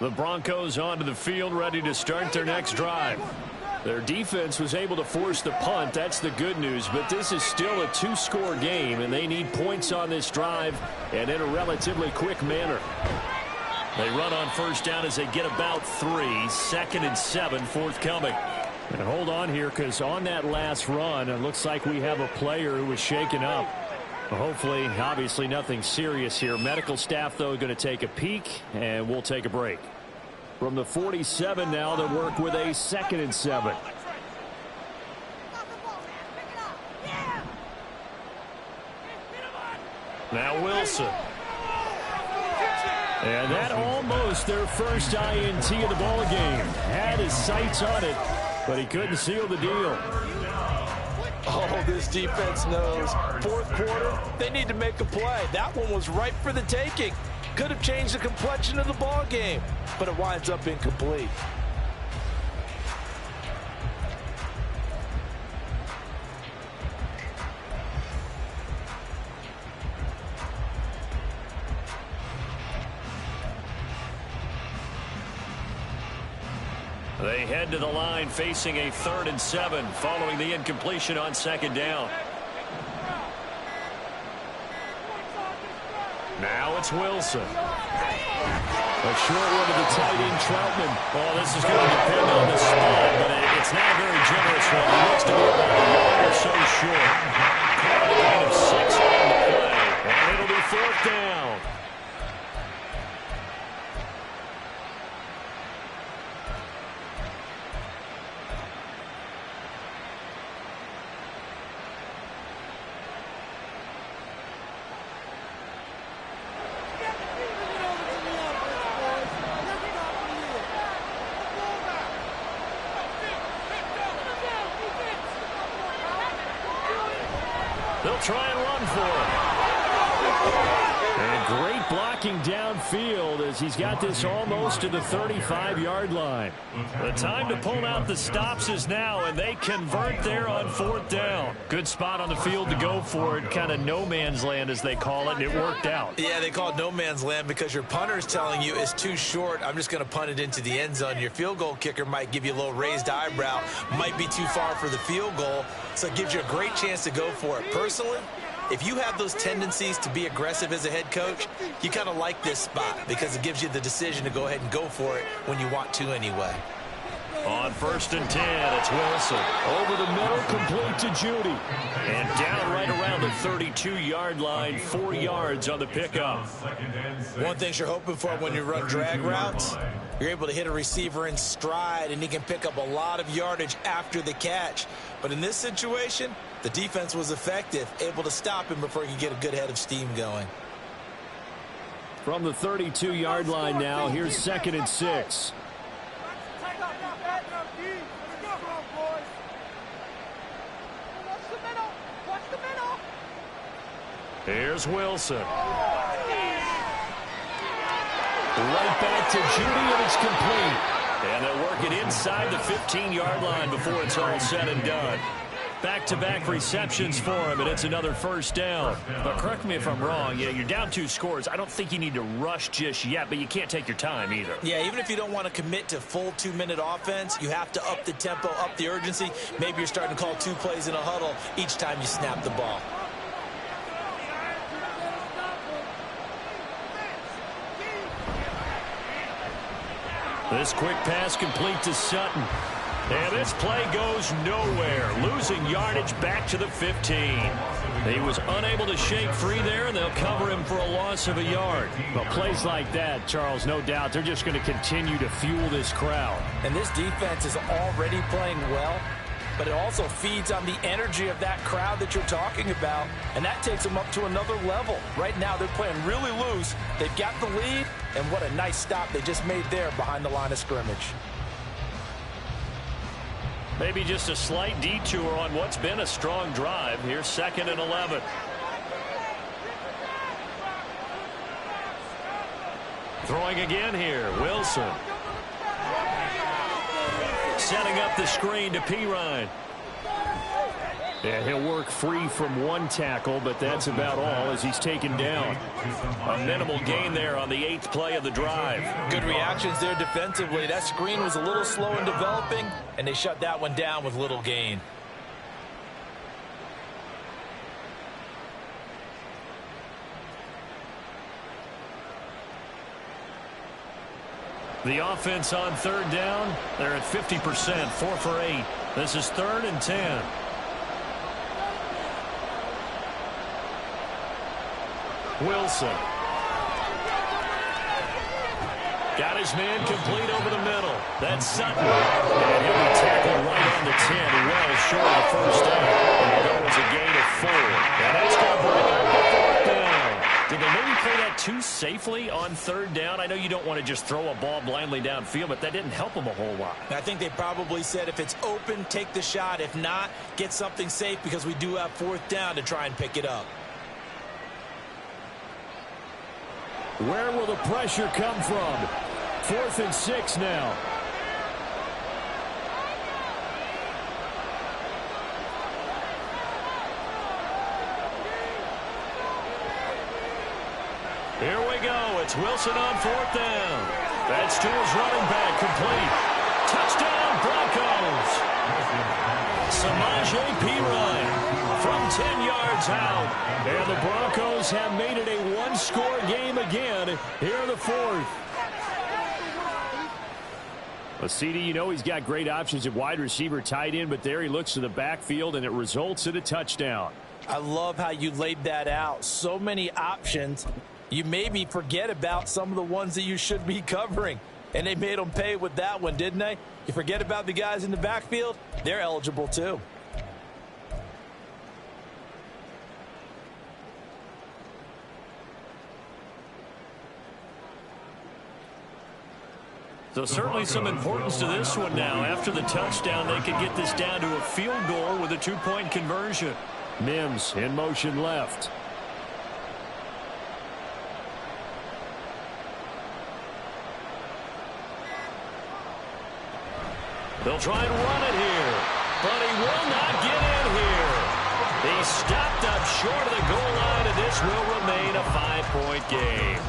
The Broncos onto the field, ready to start their next drive. Their defense was able to force the punt. That's the good news. But this is still a two-score game, and they need points on this drive and in a relatively quick manner. They run on first down as they get about 3. 2nd and 7 forthcoming. And hold on here, because on that last run, it looks like we have a player who was shaken up. Hopefully, obviously nothing serious here. Medical staff, though, going to take a peek, and we'll take a break. From the 47 now, they work with a 2nd and 7. Now Wilson. And that almost their first INT of the ball game. Had his sights on it, but he couldn't seal the deal. Oh, this defense knows. Fourth quarter, they need to make a play. That one was ripe for the taking. Could have changed the complexion of the ball game, but it winds up incomplete. They head to the line facing a 3rd and 7 following the incompletion on 2nd down. Now it's Wilson. A short one to the tight end, Troutman. Oh, this is going to depend on the spot, but it's not a very generous one. He looks to be about a yard or so short. Caught a gain of 6 on the play, and it'll be 4th down. They'll try and run for it. And great blocking downfield as he's got this almost to the 35-yard line. The time to pull out the stops is now, and they convert there on 4th down. Good spot on the field to go for it. Kind of no man's land, as they call it, and it worked out. Yeah, they call it no man's land because your punter is telling you it's too short. I'm just going to punt it into the end zone. Your field goal kicker might give you a little raised eyebrow. Might be too far for the field goal, so it gives you a great chance to go for it. Personally, if you have those tendencies to be aggressive as a head coach, you kind of like this spot because it gives you the decision to go ahead and go for it when you want to anyway. On 1st and 10, it's Wilson. Over the middle, complete to Judy. And down right around the 32-yard line, 4 yards on the pickup. One thing you're hoping for when you run drag routes, you're able to hit a receiver in stride, and he can pick up a lot of yardage after the catch. But in this situation, the defense was effective, able to stop him before he could get a good head of steam going. From the 32-yard line now, here's 2nd and 6. Here's Wilson. Right back to Judy, and it's complete. And they'll work it inside the 15-yard line before it's all said and done. Back-to-back receptions for him, and it's another 1st down. But correct me if I'm wrong, you're down 2 scores. I don't think you need to rush just yet, but you can't take your time either. Yeah, even if you don't want to commit to full 2-minute offense, you have to up the tempo, up the urgency. Maybe you're starting to call 2 plays in a huddle each time you snap the ball. This quick pass complete to Sutton. And this play goes nowhere. Losing yardage back to the 15. He was unable to shake free there, and they'll cover him for a loss of a yard. But plays like that, Charles, no doubt, they're just going to continue to fuel this crowd. And this defense is already playing well, but it also feeds on the energy of that crowd that you're talking about, and that takes them up to another level. Right now, they're playing really loose. They've got the lead, and what a nice stop they just made there behind the line of scrimmage. Maybe just a slight detour on what's been a strong drive. Here's 2nd and 11. Throwing again here, Wilson. Setting up the screen to Pirine. Yeah, he'll work free from one tackle, but that's about all as he's taken down. A minimal gain there on the 8th play of the drive. Good reactions there defensively. That screen was a little slow in developing, and they shut that one down with little gain. The offense on 3rd down. They're at 50%, 4 for 8. This is 3rd and 10. Wilson. Got his man complete over the middle. That's Sutton. And he'll be tackled right on the 10, well short of the first down. And that was a gain of 4. And that's going to bring up the 4th down. Did they maybe play that too safely on 3rd down? I know you don't want to just throw a ball blindly downfield, but that didn't help them a whole lot. I think they probably said if it's open, take the shot. If not, get something safe because we do have 4th down to try and pick it up. Where will the pressure come from? 4th and 6 now. Here we go. It's Wilson on 4th down. That's to his running back, complete. Touchdown, Broncos. Samaje Pirine from 10 yards out. And the Broncos have made it a one-score game again here in the 4th. Well, CD, you know he's got great options at wide receiver, tight end, but there he looks to the backfield, and it results in a touchdown. I love how you laid that out. So many options. You maybe forget about some of the ones that you should be covering. And they made them pay with that one, didn't they? You forget about the guys in the backfield, they're eligible too. So certainly some importance to this one now. After the touchdown, they could get this down to a field goal with a 2-point conversion. Mims in motion left. They'll try and run it here, but he will not get in here. He's stopped up short of the goal line, and this will remain a 5-point game.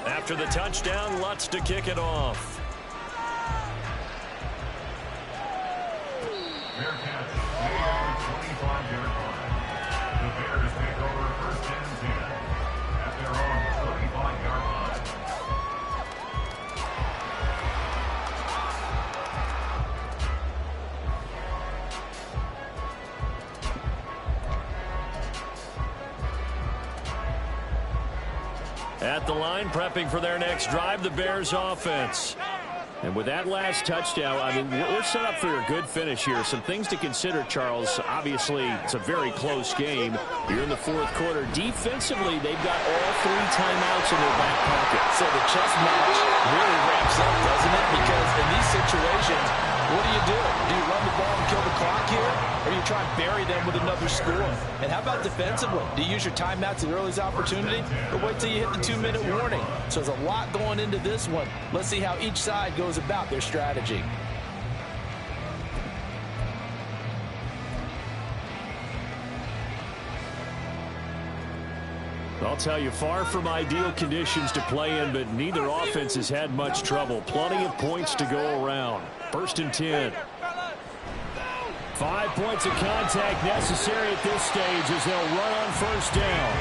After the touchdown, Lutz to kick it off. Bearcats lead at the 25-yard line. The Bears take over 1st and 10 at their own 35-yard line. At the line, prepping for their next drive, the Bears offense. And with that last touchdown, I mean, we're set up for a good finish here. Some things to consider, Charles. Obviously, it's a very close game. You're in the 4th quarter. Defensively, they've got all 3 timeouts in their back pocket. So the chess match really ramps up, doesn't it? Because in these situations, what do? Do you run the ball and kill the clock here? Or you try and bury them with another score? And how about defensively? Do you use your timeouts at the earliest opportunity? Or wait till you hit the 2-minute warning? So there's a lot going into this one. Let's see how each side goes about their strategy. I'll tell you, far from ideal conditions to play in, but neither offense has had much trouble. Plenty of points to go around. 1st and 10. 5 points of contact necessary at this stage as they'll run on 1st down.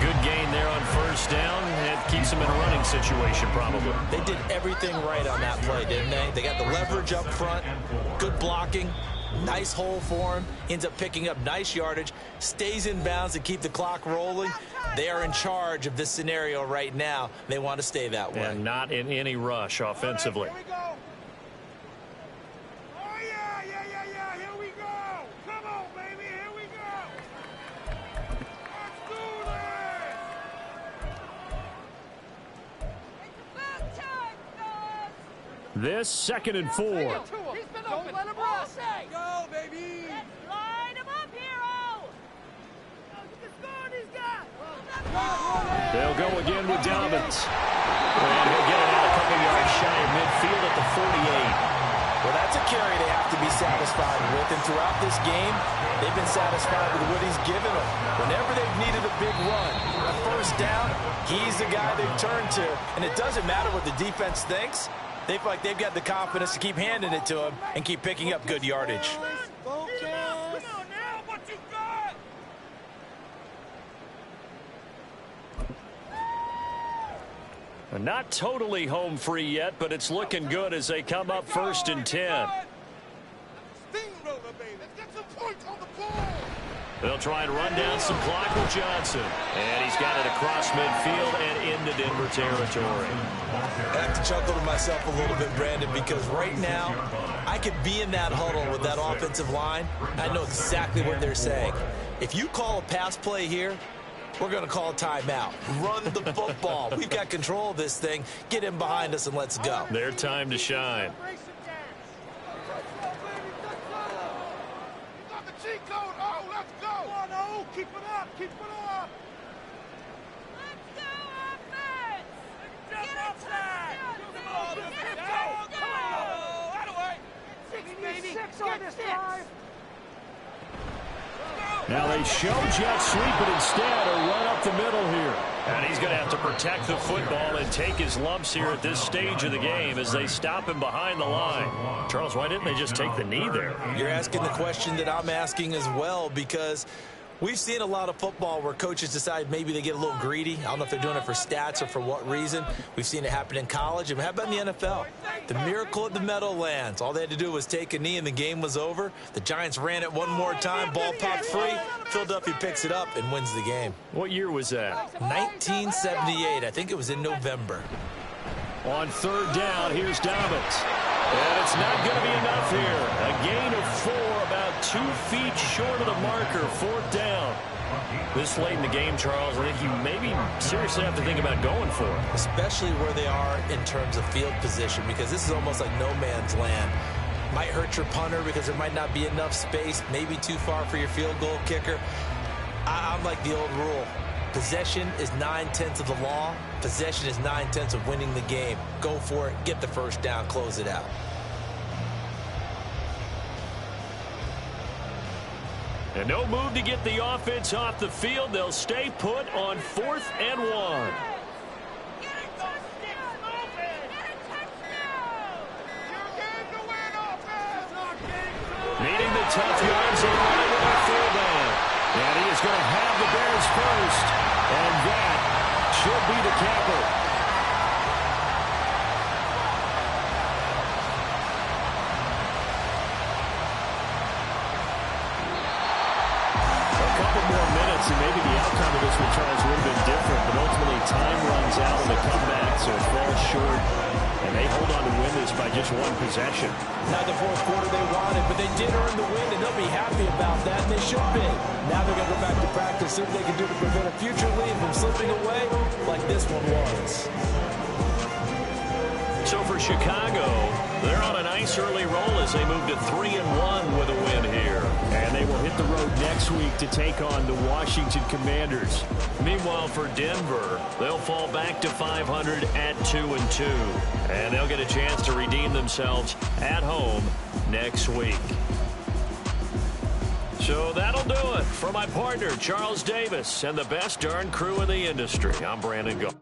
Good gain there on first down. It keeps them in a running situation probably. They did everything right on that play, didn't they? They got the leverage up front, good blocking, nice hole for him. Ends up picking up nice yardage, stays in bounds to keep the clock rolling. They are in charge of this scenario right now. They want to stay that way. And not in any rush offensively. Here we go. Oh, yeah. Here we go. Come on, baby. Here we go. Let's do This 2nd and 4. this. He's been open. Let him run. Go, baby! Line him up, hero! They'll go again with Dobbins. And he'll get it out a couple yards shy of midfield at the 48. Well, that's a carry they have to be satisfied with. And throughout this game, they've been satisfied with what he's given them. Whenever they've needed a big run, a first down, he's the guy they've turned to. And it doesn't matter what the defense thinks. They feel like they've got the confidence to keep handing it to him and keep picking up good yardage. Focus. Come on now. What you got? Not totally home free yet, but it's looking good as they come up 1st and 10. Steamroller, baby. Let's get some points on the ball. They'll try and run down some clock with Johnson. And he's got it across midfield and into Denver territory. I have to chuckle to myself a little bit, Brandon, because right now I could be in that huddle with that offensive line. I know exactly what they're saying. If you call a pass play here, we're going to call a timeout. Run the football. We've got control of this thing. Get in behind us and let's go. Their time to shine. Got the cheat code. Oh, let's go. Come on, oh, keep it up. Keep it up. Let's go, offense! Jump Get a outside. touchdown, baby. Come on. That way. 66 on this drive. Now they show jet sweep, but instead a run up the middle here. And he's going to have to protect the football and take his lumps here at this stage of the game as they stop him behind the line. Charles, why didn't they just take the knee there? You're asking the question that I'm asking as well, because we've seen a lot of football where coaches decide maybe they get a little greedy. I don't know if they're doing it for stats or for what reason. We've seen it happen in college. And how about in the NFL? The miracle of the Meadowlands. All they had to do was take a knee and the game was over. The Giants ran it one more time. Ball popped free. Philadelphia picks it up and wins the game. What year was that? 1978. I think it was in November. On 3rd down, here's Dobbins. And it's not going to be enough here. A gain of 4, about 2 feet short of the marker, 4th down. This late in the game, Charles, I think you maybe seriously have to think about going for it. Especially where they are in terms of field position, because this is almost like no man's land. Might hurt your punter because there might not be enough space, maybe too far for your field goal kicker. I'm like the old rule. Possession is 9/10 of the law. Possession is 9/10 of winning the game. Go for it. Get the first down. Close it out. And no move to get the offense off the field. They'll stay put on 4th and 1. Get a touchdown, baby. Get a touchdown. Your game to win, offense. Needing the tough yards and running with a fullback. And he is going to have the Bears first. And that should be the capper. A couple more minutes and maybe the outcome of this one, Charles, would have been different. But ultimately time runs out on the comeback, so it falls short. And they hold on to win this by just 1 possession. Not the 4th quarter they wanted, but they did earn the win, and they'll be happy about that, and they should be. Now they're going to go back to practice, see what they can do to prevent a future lead from slipping away like this one was. So for Chicago, they're on a nice early roll as they move to 3-1 with a win here. And they will hit the road next week to take on the Washington Commanders. Meanwhile, for Denver, they'll fall back to 500 at 2-2. And they'll get a chance to redeem themselves at home next week. So that'll do it for my partner, Charles Davis, and the best darn crew in the industry. I'm Brandon Gault.